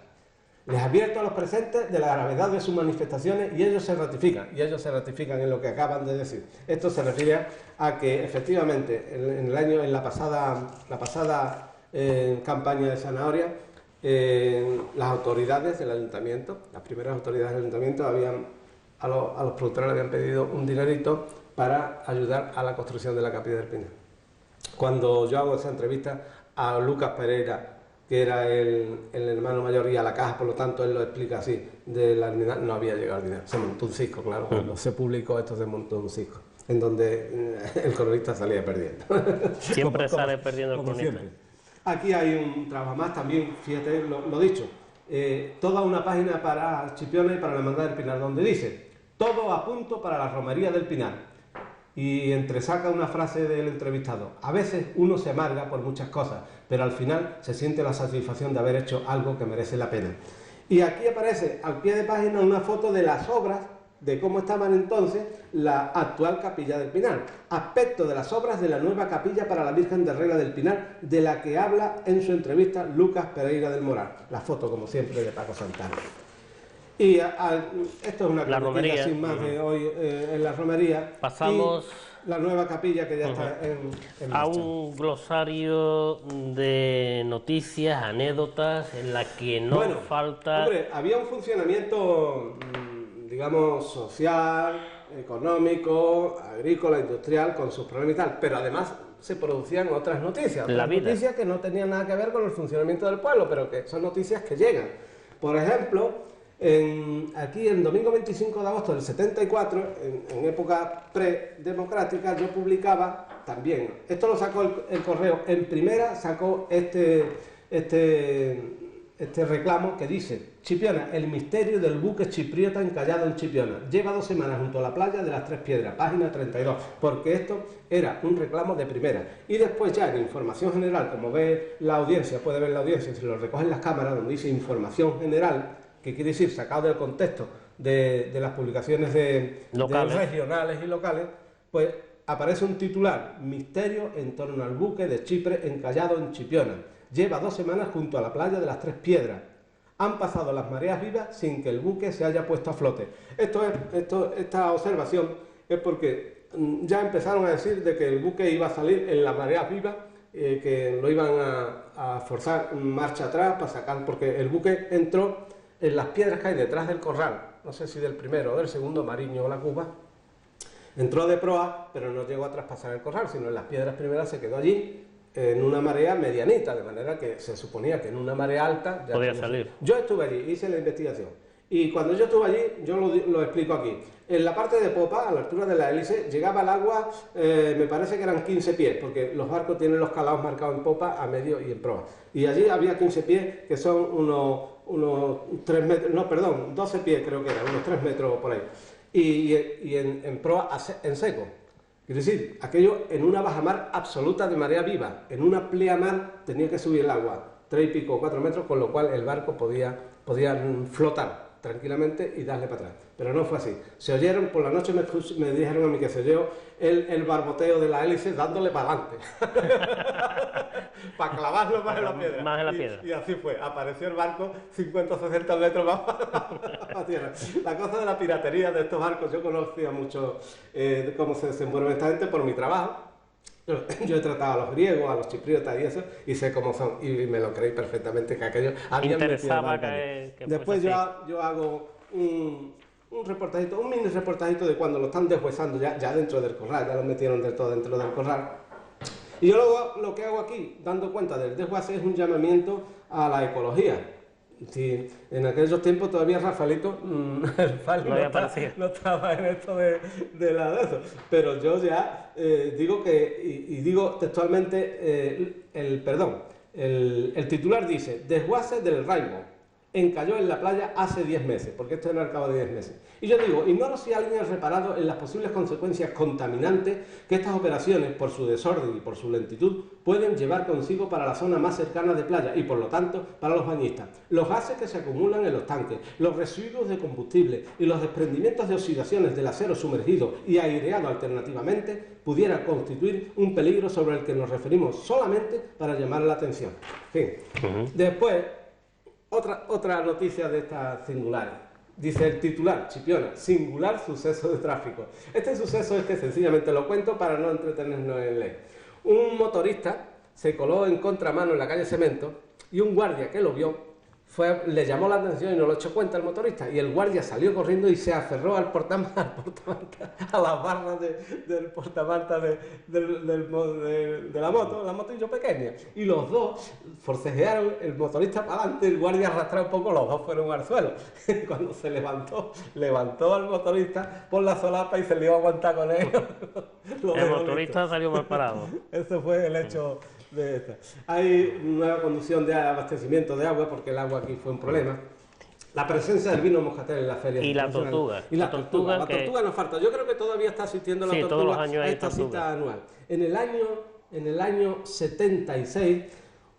Les advierto a los presentes de la gravedad de sus manifestaciones y ellos se ratifican en lo que acaban de decir. Esto se refiere a que efectivamente en la pasada campaña de zanahoria, las autoridades del ayuntamiento, las primeras autoridades del ayuntamiento a los productores le habían pedido un dinerito para ayudar a la construcción de la capilla del Pinar. Cuando yo hago esa entrevista a Lucas Pereira, que era el hermano mayor y a la caja, por lo tanto él lo explica así, de la hermandad, no había llegado el dinero, se montó un cisco, claro, cuando se publicó esto se montó un cisco, en donde el cronista salía perdiendo. Siempre sale perdiendo el cronista. Siempre. Aquí hay un trabajo más también, fíjate lo dicho, toda una página para Chipiona y para la Hermandad del Pinar, donde dice, todo a punto para la romería del Pinar. Y entresaca una frase del entrevistado, a veces uno se amarga por muchas cosas, pero al final se siente la satisfacción de haber hecho algo que merece la pena. Y aquí aparece al pie de página una foto de las obras, de cómo estaban entonces la actual capilla del Pinar, aspecto de las obras de la nueva capilla para la Virgen de Regla del Pinar, de la que habla en su entrevista Lucas Pereira del Moral. La foto, como siempre, de Paco Santana. Y esto es una romería sin más de hoy en la romería. Pasamos la nueva capilla que ya está en A marcha. un glosario de noticias, anécdotas, en la que no falta... Hombre, había un funcionamiento, digamos, social, económico, agrícola, industrial, con sus problemas y tal, pero además se producían otras noticias, noticias que no tenían nada que ver con el funcionamiento del pueblo, pero que son noticias que llegan. Por ejemplo, aquí en domingo 25 de agosto del 74, en época predemocrática, yo publicaba también, esto lo sacó el Correo, en primera sacó este reclamo que dice: Chipiona, el misterio del buque chipriota encallado en Chipiona. Lleva 2 semanas junto a la playa de las Tres Piedras, página 32, porque esto era un reclamo de primera. Y después ya en información general, como ve la audiencia, puede ver la audiencia, si lo recogen las cámaras, donde dice información general, que quiere decir sacado del contexto de las publicaciones de regionales y locales, pues aparece un titular: misterio en torno al buque de Chipre encallado en Chipiona. Lleva 2 semanas junto a la playa de las Tres Piedras. Han pasado las mareas vivas sin que el buque se haya puesto a flote. Esta observación es porque ya empezaron a decir de que el buque iba a salir en las mareas vivas, que lo iban a forzar marcha atrás para sacar, porque el buque entró en las piedras que hay detrás del corral, no sé si del primero o del segundo, Mariño o la Cuba. Entró de proa, pero no llegó a traspasar el corral, sino en las piedras primeras se quedó allí, en una marea medianita, de manera que se suponía que en una marea alta ya podía salir. Yo estuve allí, hice la investigación, y cuando yo estuve allí, yo lo explico aquí. En la parte de popa, a la altura de la hélice, llegaba el agua, me parece que eran 15 pies, porque los barcos tienen los calados marcados en popa, a medio y en proa. Y allí había 15 pies, que son unos 3 metros, no, perdón, 12 pies creo que eran, unos 3 metros por ahí. Y en proa en seco. Es decir, aquello en una bajamar absoluta de marea viva, en una pleamar tenía que subir el agua 3 y pico, 4 metros, con lo cual el barco podía flotar tranquilamente y darle para atrás. Pero no fue así. Se oyeron, por la noche me dijeron a mí que se oyó el barboteo de la hélice dándole para adelante. Para clavarlo más en la piedra. Más en la piedra. Y así fue. Apareció el barco 50 o 60 metros más a tierra. La cosa de la piratería de estos barcos, yo conocía mucho cómo se desenvuelve esta gente por mi trabajo. Yo he tratado a los griegos, a los chipriotas y eso, y sé cómo son, y me lo creí perfectamente que aquellos habían interesaba que después yo hago un reportajito, un mini reportajito de cuando lo están deshuesando ya dentro del corral, ya lo metieron del todo dentro del corral. Y yo luego lo que hago aquí, dando cuenta del desguace, es un llamamiento a la ecología. Sí, en aquellos tiempos todavía Rafaelito el FAL no estaba en esto de eso, pero yo ya digo que, y digo textualmente, el titular dice: desguace del Rainbow encalló en la playa hace 10 meses, porque esto era al cabo de 10 meses. Y yo digo, ignoro si alguien ha reparado en las posibles consecuencias contaminantes que estas operaciones, por su desorden y por su lentitud, pueden llevar consigo para la zona más cercana de playa y, por lo tanto, para los bañistas. Los gases que se acumulan en los tanques, los residuos de combustible y los desprendimientos de oxidaciones del acero sumergido y aireado alternativamente pudieran constituir un peligro sobre el que nos referimos solamente para llamar la atención. En fin. Después, otra noticia de estas singulares. Dice el titular: Chipiona, singular suceso de tráfico. Este suceso es que sencillamente lo cuento para no entretenernos en leer. Un motorista se coló en contramano en la calle Cemento y un guardia que lo vio le llamó la atención y no lo echó cuenta el motorista, y el guardia salió corriendo y se aferró al portamanta, a las barras del portamanta de la motillo pequeña, y los dos forcejearon, el motorista para adelante, el guardia arrastró un poco, los dos fueron al suelo. Cuando se levantó al motorista por la solapa y se le iba a aguantar con él. El motorista salió mal parado. Ese fue el hecho de esta. Hay nueva conducción de abastecimiento de agua, porque el agua aquí fue un problema. La presencia del vino moscatel en la feria. Y la tortuga. Y la tortuga nos falta. Yo creo que todavía está asistiendo la tortuga todos los años a esta cita anual. En el año 76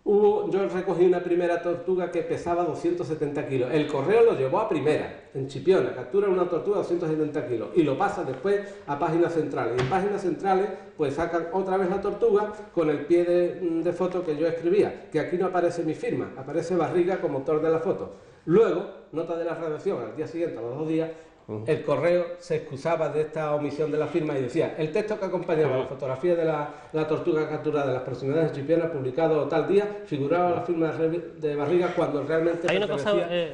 yo recogí una primera tortuga que pesaba 270 kilos. El correo lo llevó a primera, en Chipiona, captura una tortuga de 270 kilos y lo pasa después a páginas centrales. Y en páginas centrales pues sacan otra vez la tortuga con el pie de foto que yo escribía, que aquí no aparece mi firma, aparece Barriga como autor de la foto. Luego, nota de la redacción, al día siguiente, a los 2 días, El Correo se excusaba de esta omisión de la firma y decía: el texto que acompañaba la fotografía de la tortuga capturada en las proximidades de Chipiona, publicado tal día, figuraba la firma de Barriga cuando realmente hay una cosa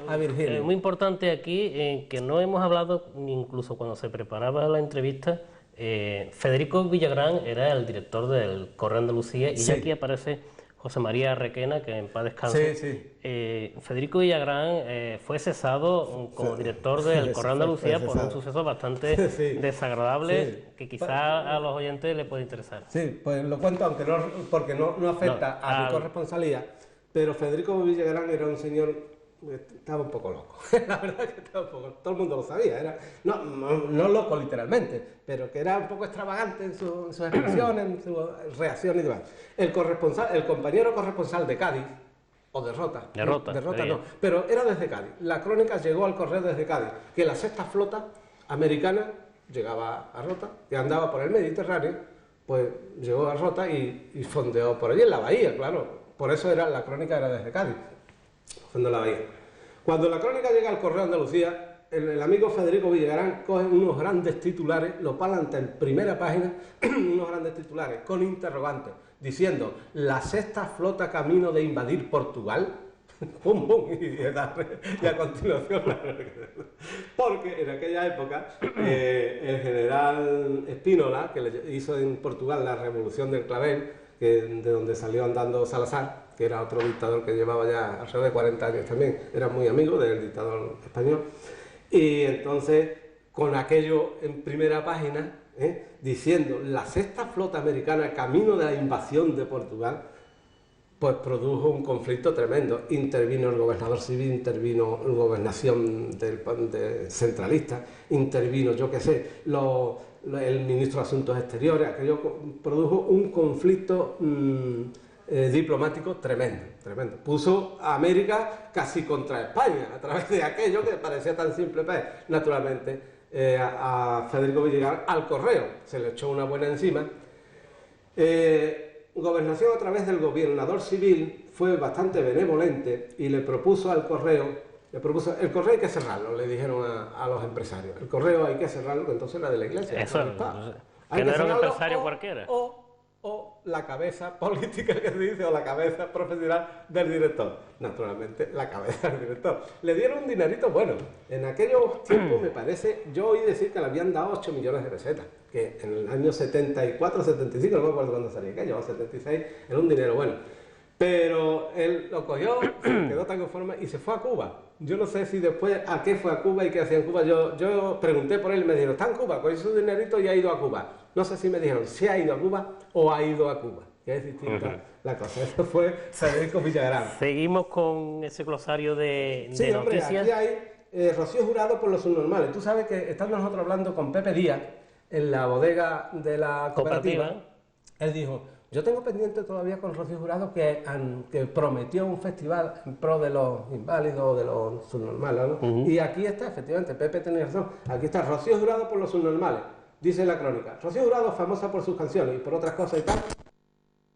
a Virgilio. muy importante aquí, que no hemos hablado incluso cuando se preparaba la entrevista. Federico Villagrán era el director del Correo de Andalucía, y Sí. ya aquí aparece José María Requena, que en paz descanse. Sí. Federico Villagrán fue cesado como director del Correo de Andalucía por un suceso bastante Sí. desagradable, Sí. que quizá a los oyentes les puede interesar. Sí, pues lo cuento, aunque no, porque no afecta a mi corresponsalía, pero Federico Villagrán era un señor que estaba un poco loco. La verdad que estaba un poco, todo el mundo lo sabía, era no loco literalmente, pero que era un poco extravagante en sus expresiones, en sus reacciones y demás. El compañero corresponsal de Cádiz, o de Rota, no, pero era desde Cádiz. La crónica llegó al Correo desde Cádiz, que la sexta flota americana llegaba a Rota, que andaba por el Mediterráneo, pues llegó a Rota y fondeó por allí en la bahía, claro. Por eso la crónica era desde Cádiz, fondeó la bahía. Cuando la crónica llega al Correo de Andalucía, el amigo Federico Villagrán coge unos grandes titulares, lo palanta en primera página, unos grandes titulares con interrogantes, diciendo: la sexta flota camino de invadir Portugal. ¡Pum, pum! Y a continuación, porque en aquella época el general Espínola, que le hizo en Portugal la revolución del clavel, de donde salió andando Salazar, que era otro dictador que llevaba ya alrededor de 40 años también, era muy amigo del dictador español, y entonces con aquello en primera página, diciendo: la sexta flota americana camino de la invasión de Portugal, pues produjo un conflicto tremendo. Intervino el gobernador civil, intervino la gobernación centralista, intervino, yo qué sé, el ministro de Asuntos Exteriores. Aquello produjo un conflicto diplomático tremendo. Puso a América casi contra España, a través de aquello que parecía tan simple, pues, naturalmente, a Federico Villagrán al Correo se le echó una buena encima. Gobernación, a través del gobernador civil, fue bastante benevolente y le propuso al Correo, el Correo hay que cerrarlo, le dijeron a los empresarios. El Correo hay que cerrarlo, que entonces era de la iglesia. Eso, que no era un empresario cualquiera. O la cabeza política que se dice, o la cabeza profesional del director. Naturalmente, la cabeza del director. Le dieron un dinerito bueno. En aquellos tiempos, me parece, yo oí decir que le habían dado 8 millones de pesetas, que en el año 74, 75, no me acuerdo cuándo salía aquello, o 76, era un dinero bueno. Pero él lo cogió, se quedó tan conforme y se fue a Cuba. Yo no sé si después a qué fue a Cuba y qué hacía en Cuba. Yo pregunté por él y me dijeron: está en Cuba, cogió su dinerito y ha ido a Cuba. No sé si me dijeron si ha ido a Cuba o ha ido a Cuba, que es distinta la cosa. Eso fue Federico Villagrán. Seguimos con ese glosario de sí, hombre, noticias. Aquí hay Rocío Jurado por los subnormales. Tú sabes que estando nosotros hablando con Pepe Díaz en la bodega de la cooperativa, él dijo: yo tengo pendiente todavía con Rocío Jurado que prometió un festival en pro de los inválidos, de los subnormales, ¿no? Y aquí está, efectivamente, Pepe tenía razón, aquí está Rocío Jurado por los subnormales, dice la crónica. Rocío Jurado, famosa por sus canciones y por otras cosas y tal,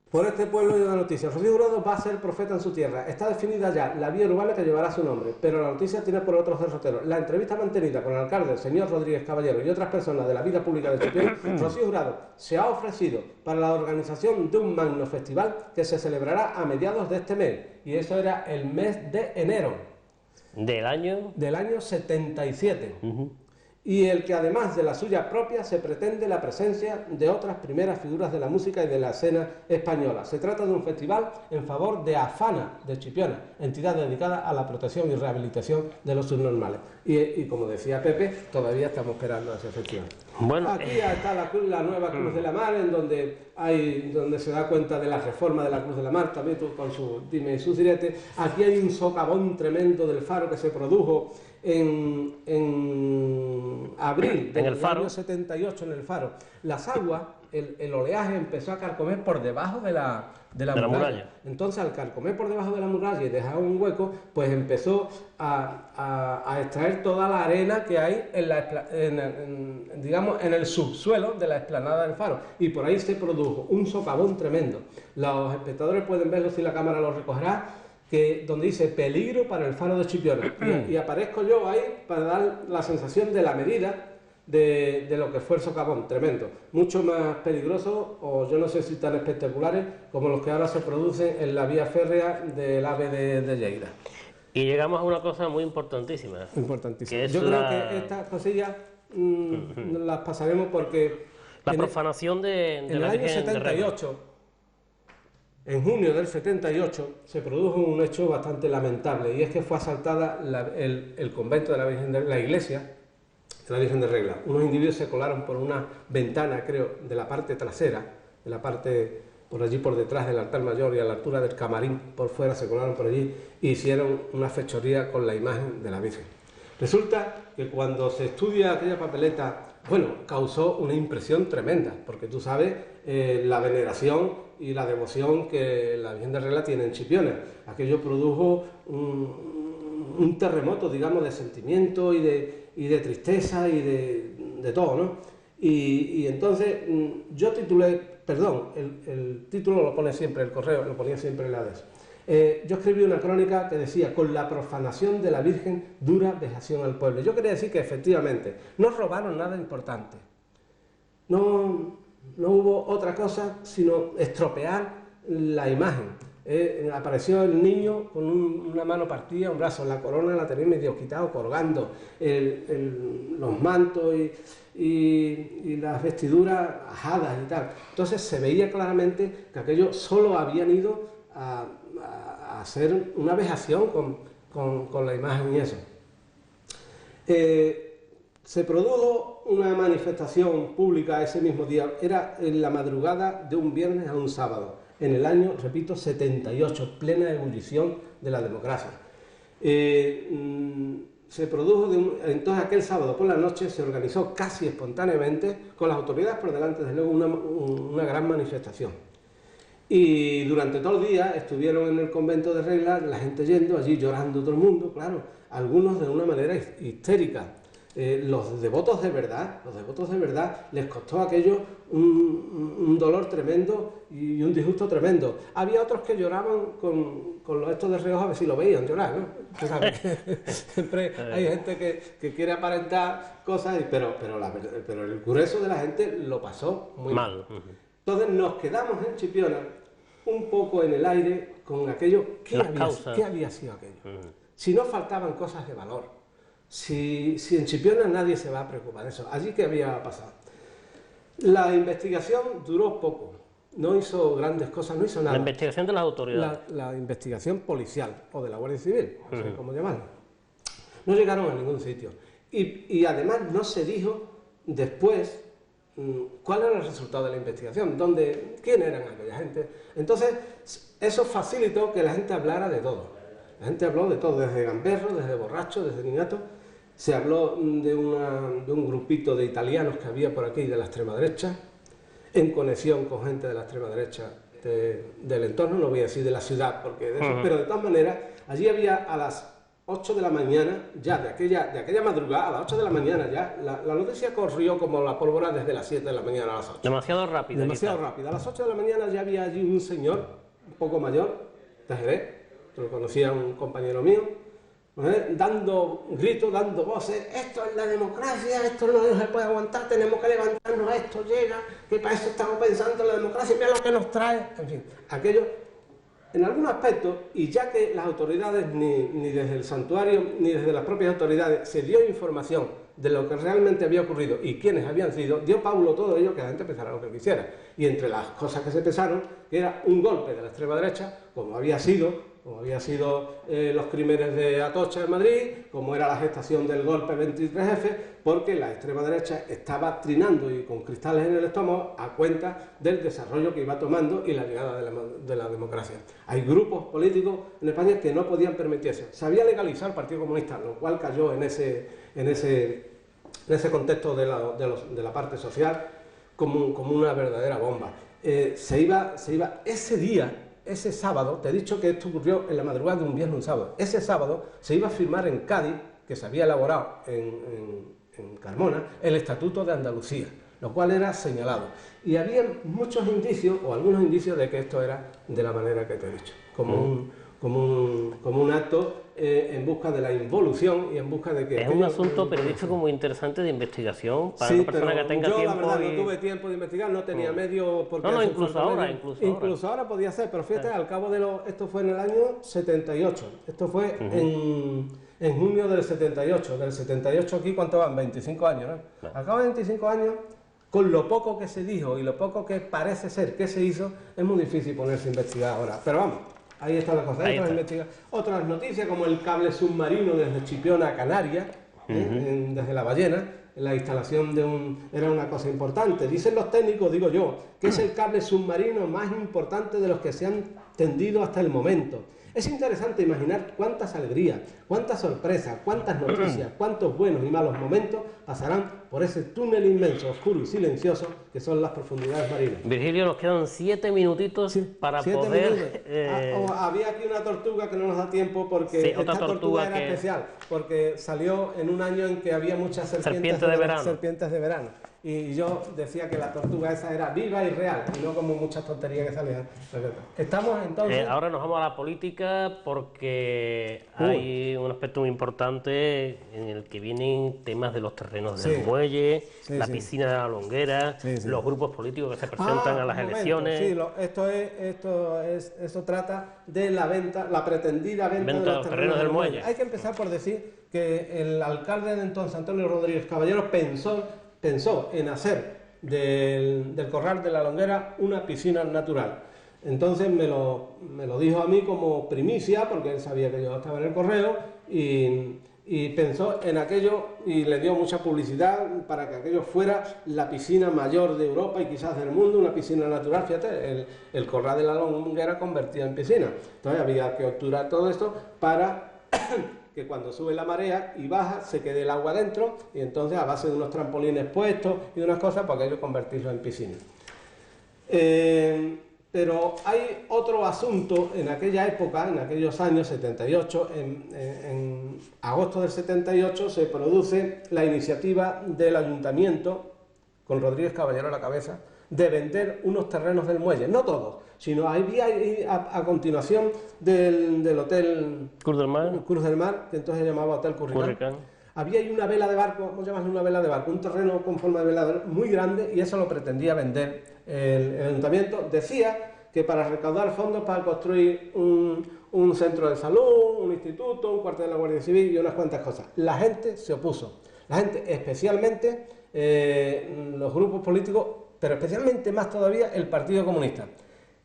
por este pueblo y una noticia. Rocío Jurado va a ser profeta en su tierra. Está definida ya la vía urbana que llevará su nombre, pero la noticia tiene por otros derroteros. La entrevista mantenida con el alcalde, el señor Rodríguez Caballero, y otras personas de la vida pública de Chipiona, Rocío Jurado se ha ofrecido para la organización de un magno festival que se celebrará a mediados de este mes, y eso era el mes de enero. ¿Del año? Del año 77. Y el que además de la suya propia se pretende la presencia de otras primeras figuras de la música y de la escena española. Se trata de un festival en favor de AFANA de Chipiona, entidad dedicada a la protección y rehabilitación de los subnormales. Y como decía Pepe, todavía estamos esperando a ese festival. Bueno, aquí está la nueva Cruz de la Mar, en donde se da cuenta de la reforma de la Cruz de la Mar, también tú con su dime y sus diretes. Aquí hay un socavón tremendo del faro que se produjo en abril del año 78 en el faro. Las aguas, el oleaje empezó a carcomer por debajo de la muralla. Entonces, al carcomer por debajo de la muralla y dejar un hueco, pues empezó a extraer toda la arena que hay digamos, en el subsuelo de la explanada del faro. Y por ahí se produjo un socavón tremendo. Los espectadores pueden verlo si la cámara lo recogerá. donde dice peligro para el faro de Chipiona. Y aparezco yo ahí para dar la sensación de la medida de lo que fue el socavón, tremendo. Mucho más peligroso, o yo no sé si tan espectaculares, como los que ahora se producen en la vía férrea del AVE de Lleida. Y llegamos a una cosa muy importantísima. Importantísima. Que es yo creo que estas cosillas las pasaremos porque... La profanación de en el año 78, en junio del 78, se produjo un hecho bastante lamentable, y es que fue asaltada el convento de la Virgen de la iglesia de la Virgen de Regla. Unos individuos se colaron por una ventana, creo, de la parte trasera, de la parte por allí por detrás del altar mayor y a la altura del camarín, por fuera se colaron por allí e hicieron una fechoría con la imagen de la Virgen. Resulta que cuando se estudia aquella papeleta, bueno, causó una impresión tremenda, porque tú sabes la veneración y la devoción que la Virgen de Regla tiene en Chipiona. Aquello produjo un terremoto, digamos, de sentimiento y de tristeza y de todo, ¿no? Y entonces yo titulé, perdón, el título lo pone siempre el correo, lo ponía siempre el ADES. Yo escribí una crónica que decía: con la profanación de la Virgen, dura vejación al pueblo. Yo quería decir que efectivamente no robaron nada importante. No hubo otra cosa sino estropear la imagen. Apareció el niño con una mano partida, un brazo, la corona la tenía medio quitado, colgando, los mantos y las vestiduras ajadas y tal. Entonces se veía claramente que aquello solo habían ido a hacer una vejación con la imagen y eso. Se produjo una manifestación pública ese mismo día, era en la madrugada de un viernes a un sábado, en el año, repito, 78, plena ebullición de la democracia. Se produjo, entonces aquel sábado por la noche se organizó casi espontáneamente, con las autoridades por delante, desde luego, una gran manifestación. Y durante todo el día estuvieron en el convento de Regla, la gente yendo, allí llorando todo el mundo, claro, algunos de una manera histérica. Los devotos de verdad les costó aquello un dolor tremendo y un disgusto tremendo. Había otros que lloraban con estos de reojo a ver si lo veían llorar, ¿no? Tú sabes que siempre hay gente que quiere aparentar cosas, pero el grueso de la gente lo pasó muy mal. Entonces nos quedamos en Chipiona un poco en el aire con aquello. ¿Qué había sido aquello? Si no faltaban cosas de valor. Si en Chipiona nadie se va a preocupar de eso. ¿Allí qué había pasado? La investigación duró poco. No hizo grandes cosas, no hizo nada. La investigación de las autoridades. La investigación policial o de la Guardia Civil, no sé cómo llamarlo. No llegaron a ningún sitio. Y además no se dijo después cuál era el resultado de la investigación, quién eran aquella gente. Entonces, eso facilitó que la gente hablara de todo. La gente habló de todo, desde gamberros, desde borrachos, desde niñatos. Se habló de un grupito de italianos que había por aquí, de la extrema derecha, en conexión con gente de la extrema derecha del entorno, no voy a decir de la ciudad, pero de todas maneras, allí había a las 8 de la mañana, ya de aquella madrugada, a las 8 de la mañana ya, la noticia corrió como la pólvora desde las 7 de la mañana a las 8. Demasiado rápido. Demasiado rápido. A las 8 de la mañana ya había allí un señor, un poco mayor, de Jerez, que lo conocía un compañero mío, dando gritos, dando voces: esto es la democracia, esto no se puede aguantar, tenemos que levantarnos, esto llega, que para eso estamos pensando en la democracia, mira lo que nos trae. En fin, aquello, en algún aspecto, y ya que las autoridades, ni desde el santuario, ni desde las propias autoridades, se dio información de lo que realmente había ocurrido y quiénes habían sido, dio paulo todo ello que la gente pensara lo que quisiera. Y entre las cosas que se pensaron, que era un golpe de la extrema derecha, como había sido los crímenes de Atocha en Madrid, como era la gestación del golpe 23F, porque la extrema derecha estaba trinando y con cristales en el estómago a cuenta del desarrollo que iba tomando y la llegada de la democracia. Hay grupos políticos en España que no podían permitirse. Se había legalizado el Partido Comunista, lo cual cayó en ese contexto de la parte social como una verdadera bomba. Se iba ese día. Ese sábado, te he dicho que esto ocurrió en la madrugada de un viernes a un sábado, ese sábado se iba a firmar en Cádiz, que se había elaborado en Carmona, el Estatuto de Andalucía, lo cual era señalado. Y había muchos indicios, o algunos indicios, de que esto era de la manera que te he dicho, como como un acto en busca de la involución y en busca de que... Es un asunto periodístico muy interesante de investigación para sí, una persona pero que tenga yo, tiempo. la verdad, no tuve tiempo de investigar, no tenía medio... Porque No, hace incluso falta ahora, medio. incluso ahora podía ser, pero fíjate, al cabo de esto fue en el año 78, esto fue en junio del 78, del 78 aquí, ¿cuánto van? 25 años, ¿no? Al cabo de 25 años, con lo poco que se dijo y lo poco que parece ser que se hizo, es muy difícil ponerse a investigar ahora, pero vamos. Ahí está la cosa. Otras noticias como el cable submarino desde Chipiona a Canarias, desde La Ballena, la instalación era una cosa importante. Dicen los técnicos, digo yo, que es el cable submarino más importante de los que se han tendido hasta el momento. Es interesante imaginar cuántas alegrías, cuántas sorpresas, cuántas noticias, cuántos buenos y malos momentos pasarán por ese túnel inmenso, oscuro y silencioso que son las profundidades marinas. Virgilio, nos quedan 7 minutitos para 7 poder... había aquí una tortuga que no nos da tiempo porque esta tortuga era especial, porque salió en un año en que había muchas serpientes de verano. Y yo decía que la tortuga esa era viva y real, y no como muchas tonterías que salían. Estamos entonces... ahora nos vamos a la política porque hay un aspecto muy importante en el que vienen temas de los terrenos del muelle, la piscina de la Longuera, los grupos políticos que se presentan a las elecciones. Sí, eso trata de la venta, la pretendida venta de los terrenos del muelle. Hay que empezar por decir que el alcalde de entonces, Antonio Rodríguez Caballero, pensó en hacer del Corral de la Longuera una piscina natural. Entonces me lo dijo a mí como primicia, porque él sabía que yo estaba en el correo, y pensó en aquello y le dio mucha publicidad para que aquello fuera la piscina mayor de Europa y quizás del mundo, una piscina natural. Fíjate, el Corral de la Longuera convertido en piscina. Entonces había que obturar todo esto para... que cuando sube la marea y baja se quede el agua dentro y entonces a base de unos trampolines puestos y unas cosas, pues aquello convertirlo en piscina. Pero hay otro asunto en aquella época, en aquellos años 78, en agosto del 78 se produce la iniciativa del ayuntamiento, con Rodríguez Caballero a la cabeza, de vender unos terrenos del muelle, no todos, sino había a continuación del hotel Cruz del Mar, que entonces se llamaba Hotel Curricán. Había ahí una vela de barco, vamos a llamarle una vela de barco, un terreno con forma de vela muy grande, y eso lo pretendía vender el ayuntamiento. Decía que para recaudar fondos para construir un centro de salud, un instituto, un cuartel de la Guardia Civil y unas cuantas cosas. La gente se opuso, la gente, especialmente los grupos políticos, pero especialmente más todavía el Partido Comunista,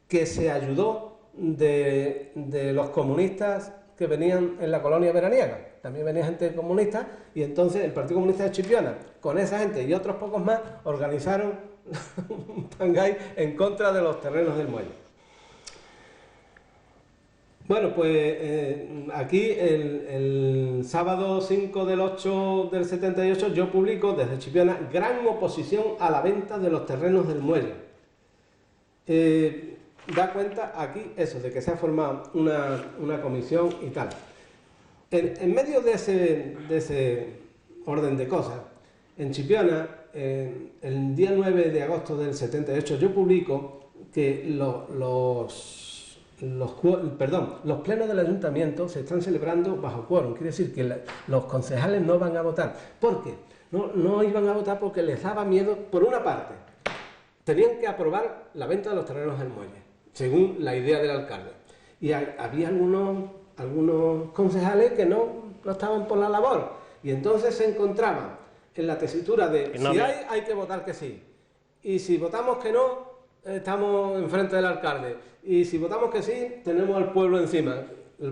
que se ayudó de los comunistas que venían en la colonia veraniega. También venía gente comunista y entonces el Partido Comunista de Chipiona, con esa gente y otros pocos más, organizaron un tangay en contra de los terrenos del muelle. Bueno, pues aquí el sábado 5 del 8 del 78 yo publico desde Chipiona gran oposición a la venta de los terrenos del muelle. Da cuenta aquí eso, de que se ha formado una comisión y tal. En medio de ese orden de cosas, en Chipiona, el día 9 de agosto del 78 yo publico que los plenos del ayuntamiento se están celebrando bajo quórum. Quiere decir que los concejales no van a votar. ¿Por qué? No iban a votar porque les daba miedo. Por una parte, tenían que aprobar la venta de los terrenos del muelle, según la idea del alcalde. Y había algunos concejales que no estaban por la labor. Y entonces se encontraban en la tesitura de si hay que votar que sí. Y si votamos que no, estamos enfrente del alcalde, y si votamos que sí, tenemos al pueblo encima.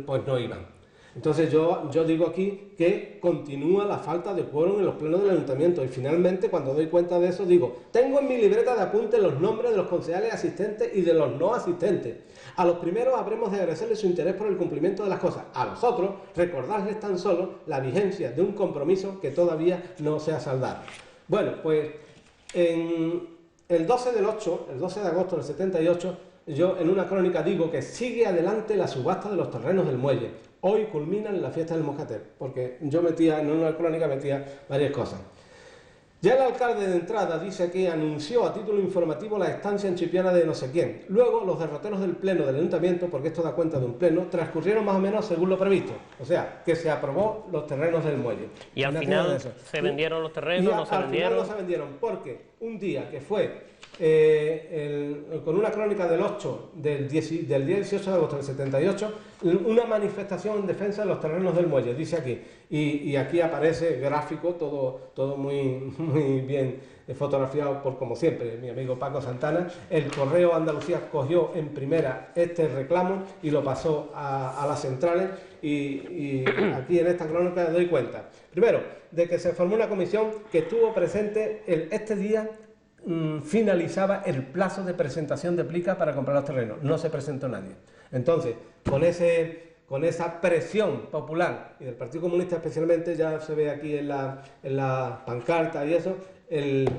Pues no iban. Entonces yo digo aquí que continúa la falta de quórum en los plenos del ayuntamiento, y finalmente cuando doy cuenta de eso digo, tengo en mi libreta de apuntes los nombres de los concejales asistentes y de los no asistentes. A los primeros habremos de agradecerles su interés por el cumplimiento de las cosas, a los otros recordarles tan solo la vigencia de un compromiso que todavía no se ha saldado. Bueno, pues el 12 del 8, el 12 de agosto del 78, yo en una crónica digo que sigue adelante la subasta de los terrenos del muelle. Hoy culminan la fiesta del Moscatel, porque yo metía, en una crónica metía varias cosas. Ya el alcalde de entrada dice que anunció a título informativo la estancia en Chipiona de no sé quién. Luego los derroteros del pleno del ayuntamiento, porque esto da cuenta de un pleno, transcurrieron más o menos según lo previsto. O sea, que se aprobó los terrenos del muelle. Y al final se vendieron los terrenos, no se vendieron. Al final no se vendieron porque un día que fue con una crónica del 8 del día 18 de agosto del 78, una manifestación en defensa de los terrenos del muelle, dice aquí, y aquí aparece gráfico, todo muy, muy bien fotografiado por, como siempre, mi amigo Paco Santana. El Correo Andalucía cogió en primera este reclamo y lo pasó a las centrales, y aquí en esta crónica doy cuenta, primero, de que se formó una comisión que estuvo presente este día. Finalizaba el plazo de presentación de plica para comprar los terrenos, no se presentó nadie. Entonces, con esa presión popular y del Partido Comunista especialmente, ya se ve aquí en la pancarta y eso, el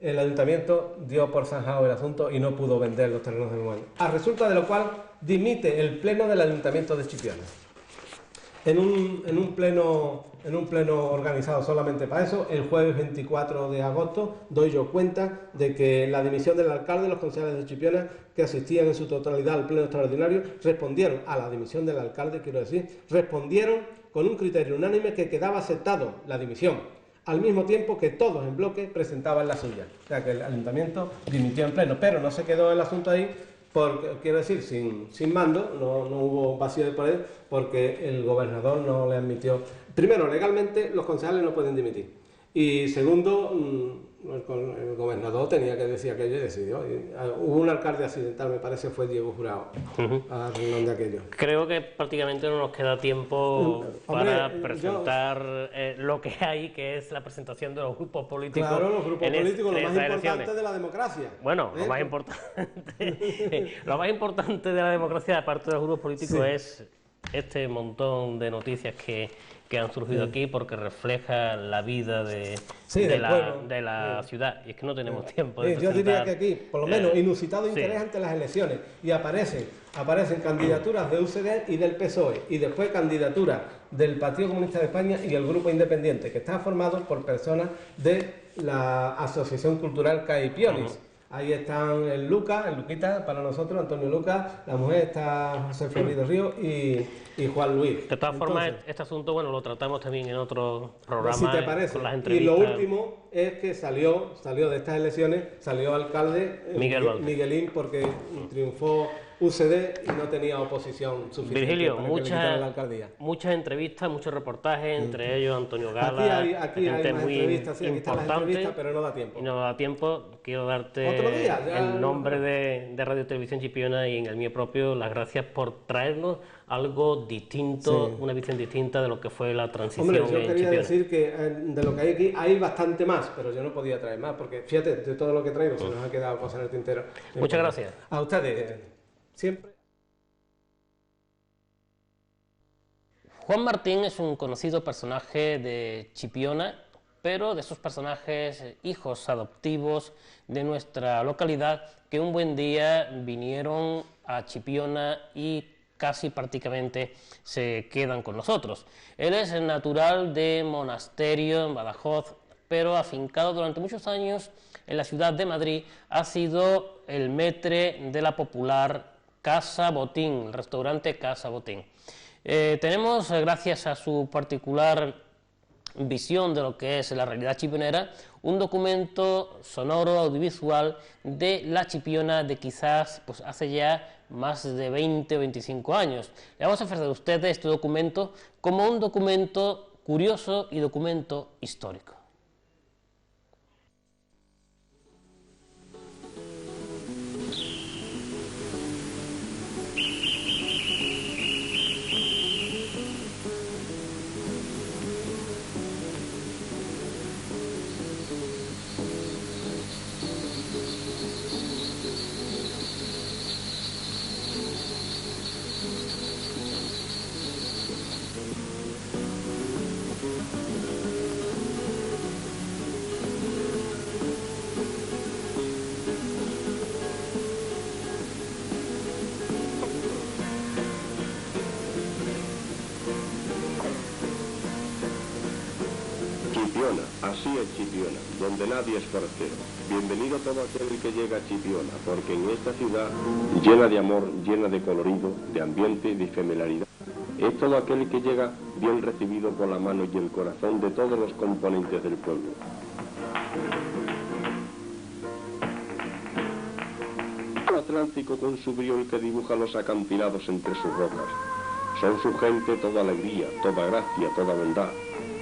ayuntamiento dio por zanjado el asunto y no pudo vender los terrenos del muelle. A resulta de lo cual dimite el pleno del ayuntamiento de Chipiona. En un pleno organizado solamente para eso, el jueves 24 de agosto, doy yo cuenta de que la dimisión del alcalde y los concejales de Chipiona, que asistían en su totalidad al pleno extraordinario, respondieron a la dimisión del alcalde, quiero decir, respondieron con un criterio unánime que quedaba aceptado la dimisión, al mismo tiempo que todos en bloque presentaban la suya. O sea que el ayuntamiento dimitió en pleno, pero no se quedó el asunto ahí. Porque, quiero decir, sin mando, no hubo vacío de poder, porque el gobernador no le admitió. Primero, legalmente los concejales no pueden dimitir. Y segundo, el gobernador tenía que decir aquello y decidió. Hubo un alcalde accidental, me parece, fue Diego Jurado, a reunión de aquello. Creo que prácticamente no nos queda tiempo para presentar lo que hay, que es la presentación de los grupos políticos. Claro, los grupos políticos, lo más importante elecciones. de la democracia. Bueno, lo más importante de la democracia, aparte de los grupos políticos, sí, es este montón de noticias que han surgido aquí, porque refleja la vida de la ciudad, y es que no tenemos tiempo de presentar. Yo diría que aquí, por lo menos, inusitado interés ante las elecciones, y aparecen candidaturas de UCD y del PSOE, y después candidaturas del Partido Comunista de España y el Grupo Independiente, que está formado por personas de la Asociación Cultural Caipionis. Ahí están el Luquita, para nosotros, Antonio Lucas, la mujer está José Florido Río y Juan Luis. De todas formas, este asunto, bueno, lo tratamos también en otro programa, si te parece, con las entrevistas. Y lo último es que salió de estas elecciones, salió alcalde Miguelín, porque triunfó UCD y no tenía oposición suficiente. Virgilio, para que le quitaran la alcaldía. Muchas entrevistas, muchos reportajes, entre ellos Antonio Gala, aquí hay gente muy entrevistas, sí, importante, pero no da tiempo. Y no da tiempo. Quiero darte, ¿Otro día? en nombre de Radio Televisión Chipiona y en el mío propio, las gracias por traernos algo distinto, sí, una visión distinta de lo que fue la transición. Hombre, yo quería Chipiona. decir que de lo que hay aquí hay bastante más, pero yo no podía traer más, porque fíjate, de todo lo que traigo se nos ha quedado cosas en el tintero. Muchas gracias. A ustedes, siempre. Juan Martín es un conocido personaje de Chipiona, pero de esos personajes hijos adoptivos de nuestra localidad que un buen día vinieron a Chipiona y casi prácticamente se quedan con nosotros. Él es natural de Monasterio, en Badajoz, pero afincado durante muchos años en la ciudad de Madrid. Ha sido el maître de la popular Casa Botín, el restaurante Casa Botín. Tenemos, gracias a su particular visión de lo que es la realidad chipionera, un documento sonoro, audiovisual de la Chipiona de quizás pues hace ya más de 20 o 25 años. Le vamos a ofrecer a ustedes este documento como un documento curioso y documento histórico. Chipiona, así es Chipiona, donde nadie es forastero. Bienvenido todo aquel que llega a Chipiona, porque en esta ciudad, llena de amor, llena de colorido, de ambiente y de efemeridad, es todo aquel que llega bien recibido por la mano y el corazón de todos los componentes del pueblo. El Atlántico con su brío el que dibuja los acantilados entre sus rocas. Son su gente toda alegría, toda gracia, toda bondad.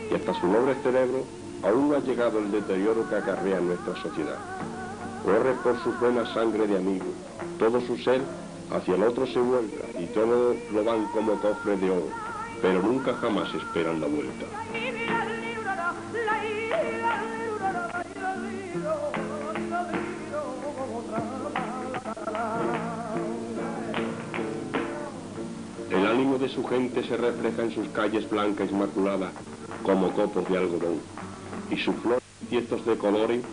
Y hasta su noble cerebro aún no ha llegado el deterioro que acarrea nuestra sociedad. Corre por su buena sangre de amigo, todo su ser hacia el otro se vuelca y todos lo van como cofre de oro, pero nunca jamás esperan la vuelta. El ánimo de su gente se refleja en sus calles blancas y inmaculadas como copos de algodón, y sus flores y ciestos de colores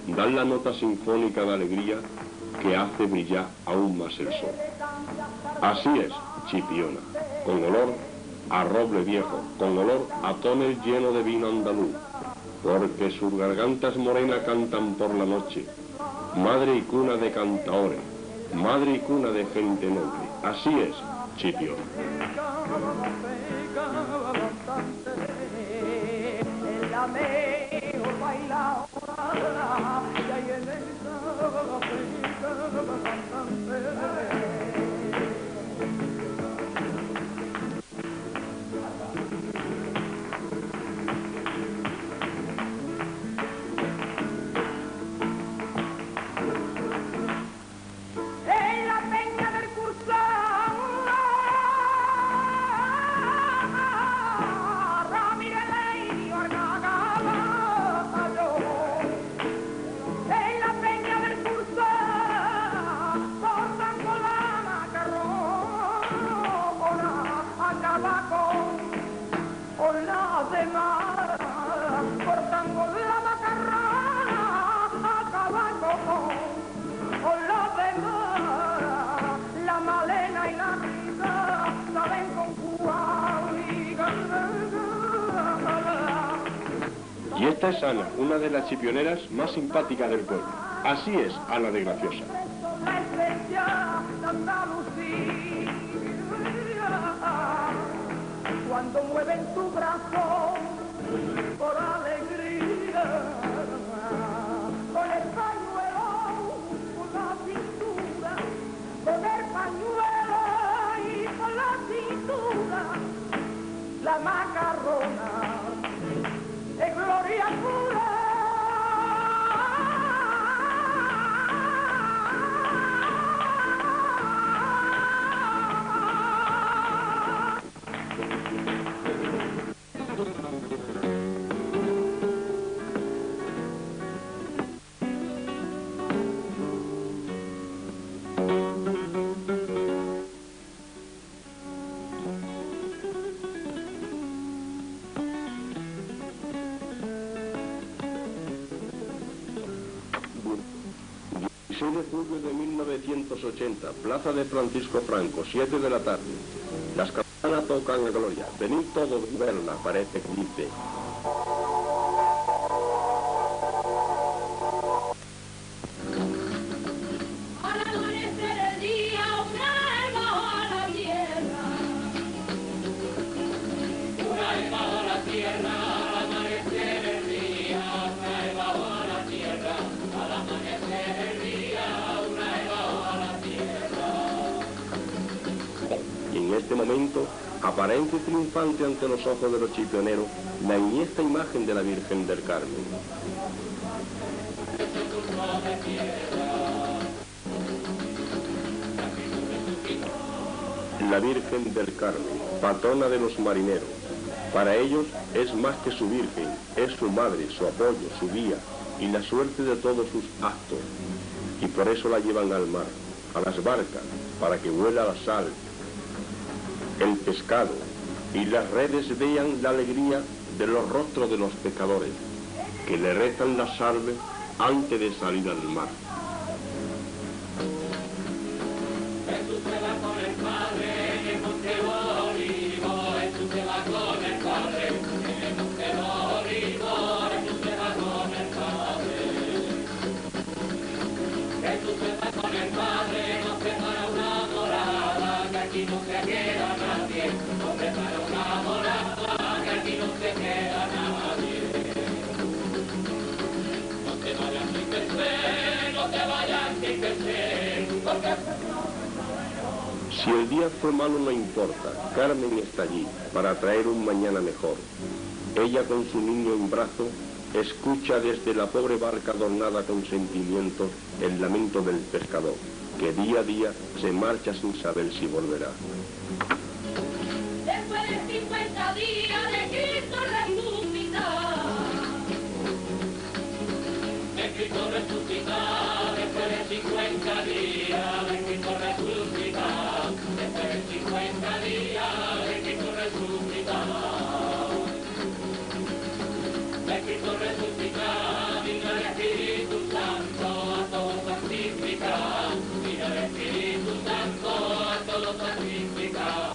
dan la nota sinfónica de alegría que hace brillar aún más el sol. Así es Chipiona, con olor a roble viejo, con olor a tonel lleno de vino andaluz, porque sus gargantas morenas cantan por la noche, madre y cuna de cantaores, madre y cuna de gente noble. Así es Chipiona. Y esta es Ana, una de las chipioneras más simpáticas del pueblo. Así es Ana de Graciosa. Cuando mueven tu brazo por alegría, con el pañuelo, con la cintura, con el pañuelo y con la cintura, la macarrona de gloria pura. De julio de 1980, Plaza de Francisco Franco, 7 de la tarde. Las campanas tocan a gloria. Venid todos a verla, parece que dice. Al amanecer el día, una bajo a la tierra. Una bajo a la tierra, al amanecer el día, una bajo a la tierra, al amanecer el día. Y en este momento, aparente y triunfante ante los ojos de los chipioneros, la iniesta imagen de la Virgen del Carmen. La Virgen del Carmen, patrona de los marineros. Para ellos es más que su Virgen, es su madre, su apoyo, su guía y la suerte de todos sus actos. Y por eso la llevan al mar, a las barcas, para que huela la sal, el pescado y las redes vean la alegría de los rostros de los pescadores, que le rezan la salve antes de salir al mar. Jesús se va con el Padre en el Monte Olivo, Jesús se va con el Padre en el Monte Olivo, Jesús hombre para una morada, que aquí no se queda nadie. No te vayas sin crecer, no te vayas sin crecer, porque... Si el día fue malo no importa, Carmen está allí para traer un mañana mejor. Ella con su niño en brazo escucha desde la pobre barca adornada con sentimientos el lamento del pescador, que día a día se marcha sin saber si volverá. Después de 50 días de Cristo resucitar, de Cristo resucitar, después de 50 días de Cristo resucitar, después de 50 días de Cristo resucitar, de Cristo resucitar, vino el Espíritu Santo a todo santificar, vino el Espíritu Santo a todo santificar.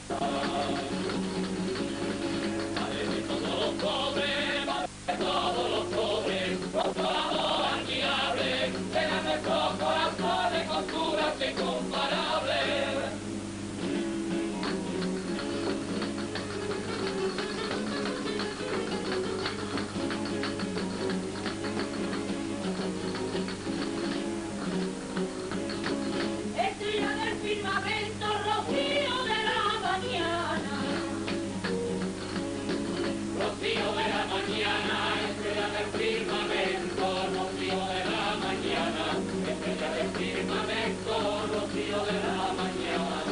Madre de todos los pobres, madre de todos los pobres, consolador admirable, llena nuestros corazones con tu gracia incomparable. Estrella del firmamento, rocío de la mañana. Rocío de la mañana, estrella del firmamento, rocío de la mañana, estrella del firmamento, rocío de la mañana.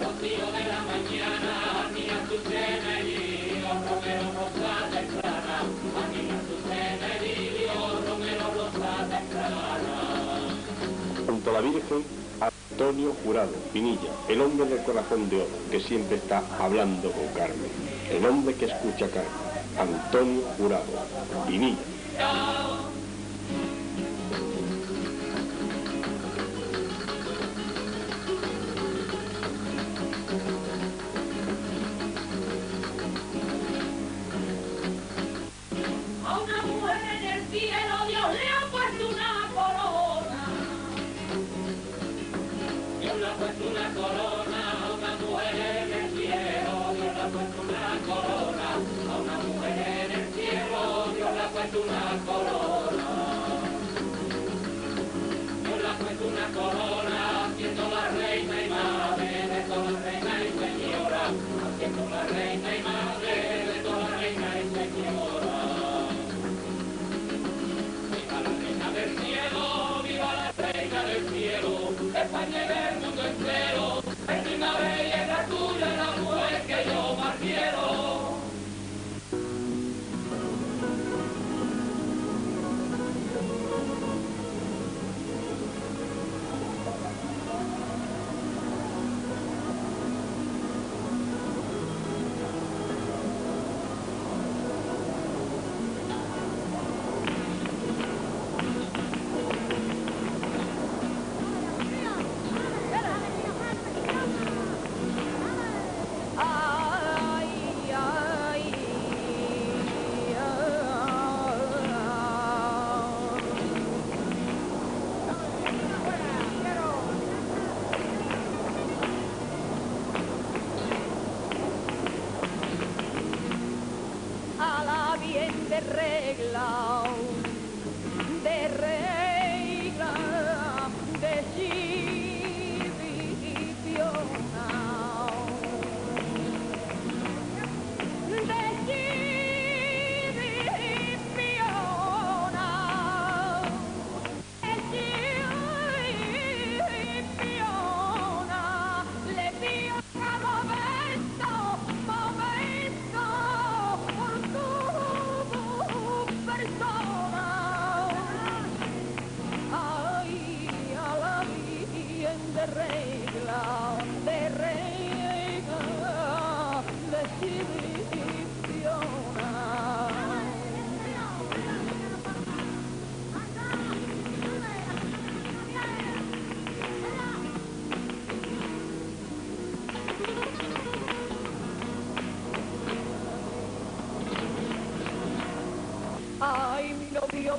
Rocío de la mañana, mira tu semerío, Romero rosa temprana, mira tu semerío, Romero rosa temprana. Junto a la Virgen, Antonio Jurado, Pinilla, el hombre del corazón de oro, que siempre está hablando con Carmen, el hombre que escucha a Carmen, Antonio Jurado, Pinilla. A una mujer en el cielo Dios le ha puesto una corona. Dios le ha puesto una corona a una mujer en el cielo. Dios le ha puesto una corona a una mujer en el cielo. Dios le ha puesto una corona. Dios le ha puesto una corona siendo la reina y madre de toda reina y señora. Siendo la reina y madre de toda reina y señora. Viva la reina del cielo, viva la reina del cielo, España y del mundo entero, es mi madre y es la tuya, la mujer que yo más quiero. A la bien de regla, de regla, de chivipiona, de chivipiona, de chivipiona, le pido cada momento, momento, por tu persona.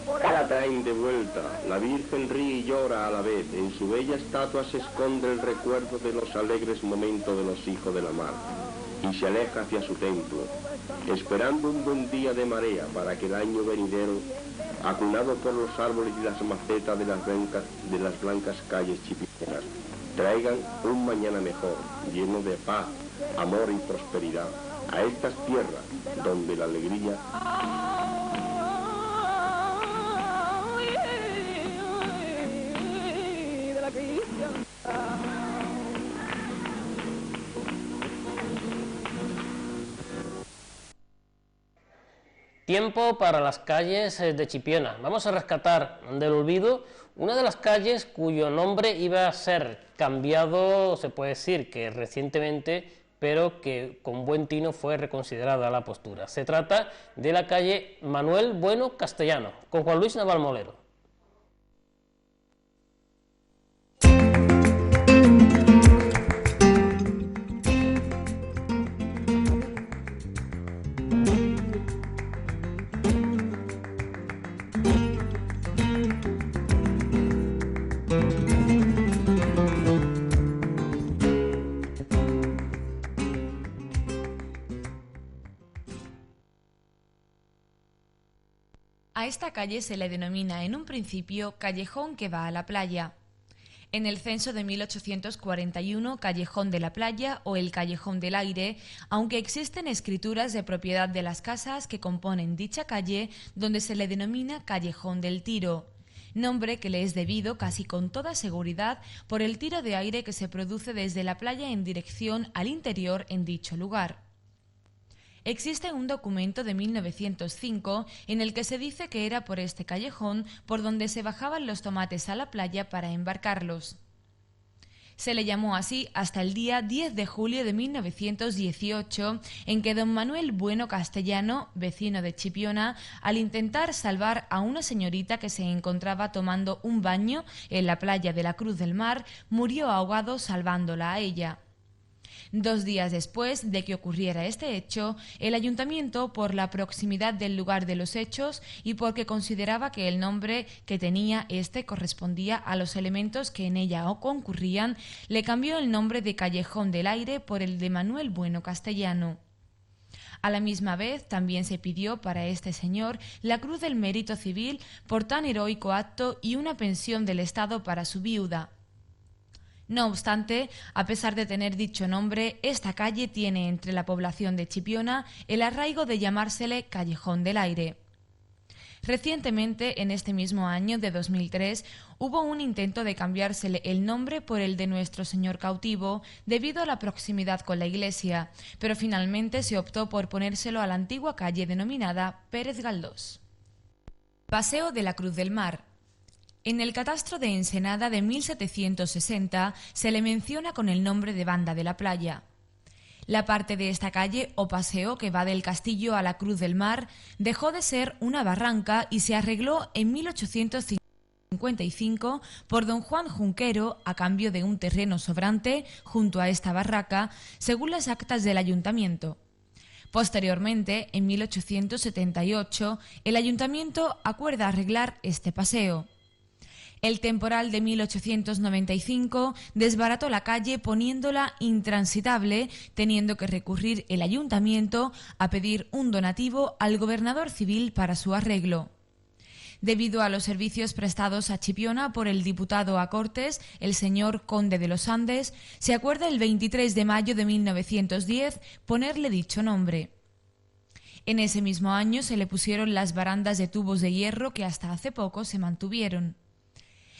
La traen de vuelta, la Virgen ríe y llora a la vez, en su bella estatua se esconde el recuerdo de los alegres momentos de los hijos de la mar, y se aleja hacia su templo, esperando un buen día de marea para que el año venidero, acunado por los árboles y las macetas de las blancas calles chipionas, traigan un mañana mejor, lleno de paz, amor y prosperidad, a estas tierras donde la alegría Tiempo para las calles de Chipiona. Vamos a rescatar del olvido una de las calles cuyo nombre iba a ser cambiado, se puede decir que recientemente, pero que con buen tino fue reconsiderada la postura. Se trata de la calle Manuel Bueno Castellano, con Juan Luis Navalmolero. A esta calle se le denomina en un principio Callejón que va a la playa. En el censo de 1841, Callejón de la Playa o el Callejón del Aire, aunque existen escrituras de propiedad de las casas que componen dicha calle, donde se le denomina Callejón del Tiro, nombre que le es debido casi con toda seguridad por el tiro de aire que se produce desde la playa en dirección al interior en dicho lugar. Existe un documento de 1905 en el que se dice que era por este callejón por donde se bajaban los tomates a la playa para embarcarlos. Se le llamó así hasta el día 10 de julio de 1918, en que don Manuel Bueno Castellano, vecino de Chipiona, al intentar salvar a una señorita que se encontraba tomando un baño en la playa de la Cruz del Mar, murió ahogado salvándola a ella. 2 días después de que ocurriera este hecho, el ayuntamiento, por la proximidad del lugar de los hechos y porque consideraba que el nombre que tenía este correspondía a los elementos que en ella concurrían, le cambió el nombre de Callejón del Aire por el de Manuel Bueno Castellano. A la misma vez también se pidió para este señor la Cruz del Mérito Civil por tan heroico acto y una pensión del Estado para su viuda. No obstante, a pesar de tener dicho nombre, esta calle tiene entre la población de Chipiona el arraigo de llamársele Callejón del Aire. Recientemente, en este mismo año de 2003, hubo un intento de cambiársele el nombre por el de Nuestro Señor Cautivo debido a la proximidad con la iglesia, pero finalmente se optó por ponérselo a la antigua calle denominada Pérez Galdós. Paseo de la Cruz del Mar. En el catastro de Ensenada de 1760 se le menciona con el nombre de Banda de la Playa. La parte de esta calle o paseo que va del Castillo a la Cruz del Mar dejó de ser una barranca y se arregló en 1855 por don Juan Junquero a cambio de un terreno sobrante junto a esta barraca, según las actas del ayuntamiento. Posteriormente, en 1878, el ayuntamiento acuerda arreglar este paseo. El temporal de 1895 desbarató la calle poniéndola intransitable, teniendo que recurrir el ayuntamiento a pedir un donativo al gobernador civil para su arreglo. Debido a los servicios prestados a Chipiona por el diputado a Cortes, el señor Conde de los Andes, se acuerda el 23 de mayo de 1910 ponerle dicho nombre. En ese mismo año se le pusieron las barandas de tubos de hierro que hasta hace poco se mantuvieron.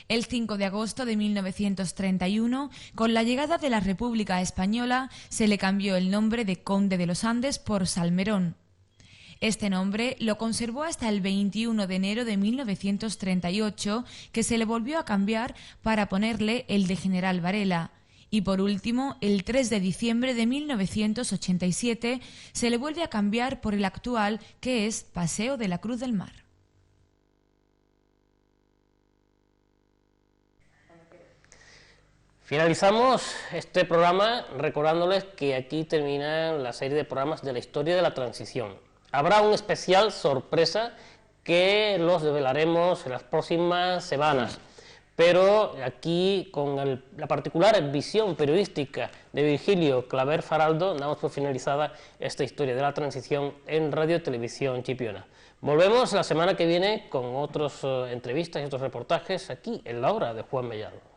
El 5 de agosto de 1931, con la llegada de la República Española, se le cambió el nombre de Conde de los Andes por Salmerón. Este nombre lo conservó hasta el 21 de enero de 1938, que se le volvió a cambiar para ponerle el de General Varela. Y por último, el 3 de diciembre de 1987, se le vuelve a cambiar por el actual, que es Paseo de la Cruz del Mar. Finalizamos este programa recordándoles que aquí termina la serie de programas de la historia de la transición. Habrá un especial sorpresa que los develaremos en las próximas semanas. Pero aquí, con la particular visión periodística de Virgilio Claver Faraldo, damos por finalizada esta historia de la transición en Radio Televisión Chipiona. Volvemos la semana que viene con otras entrevistas y otros reportajes aquí en la hora de Juan Mellado.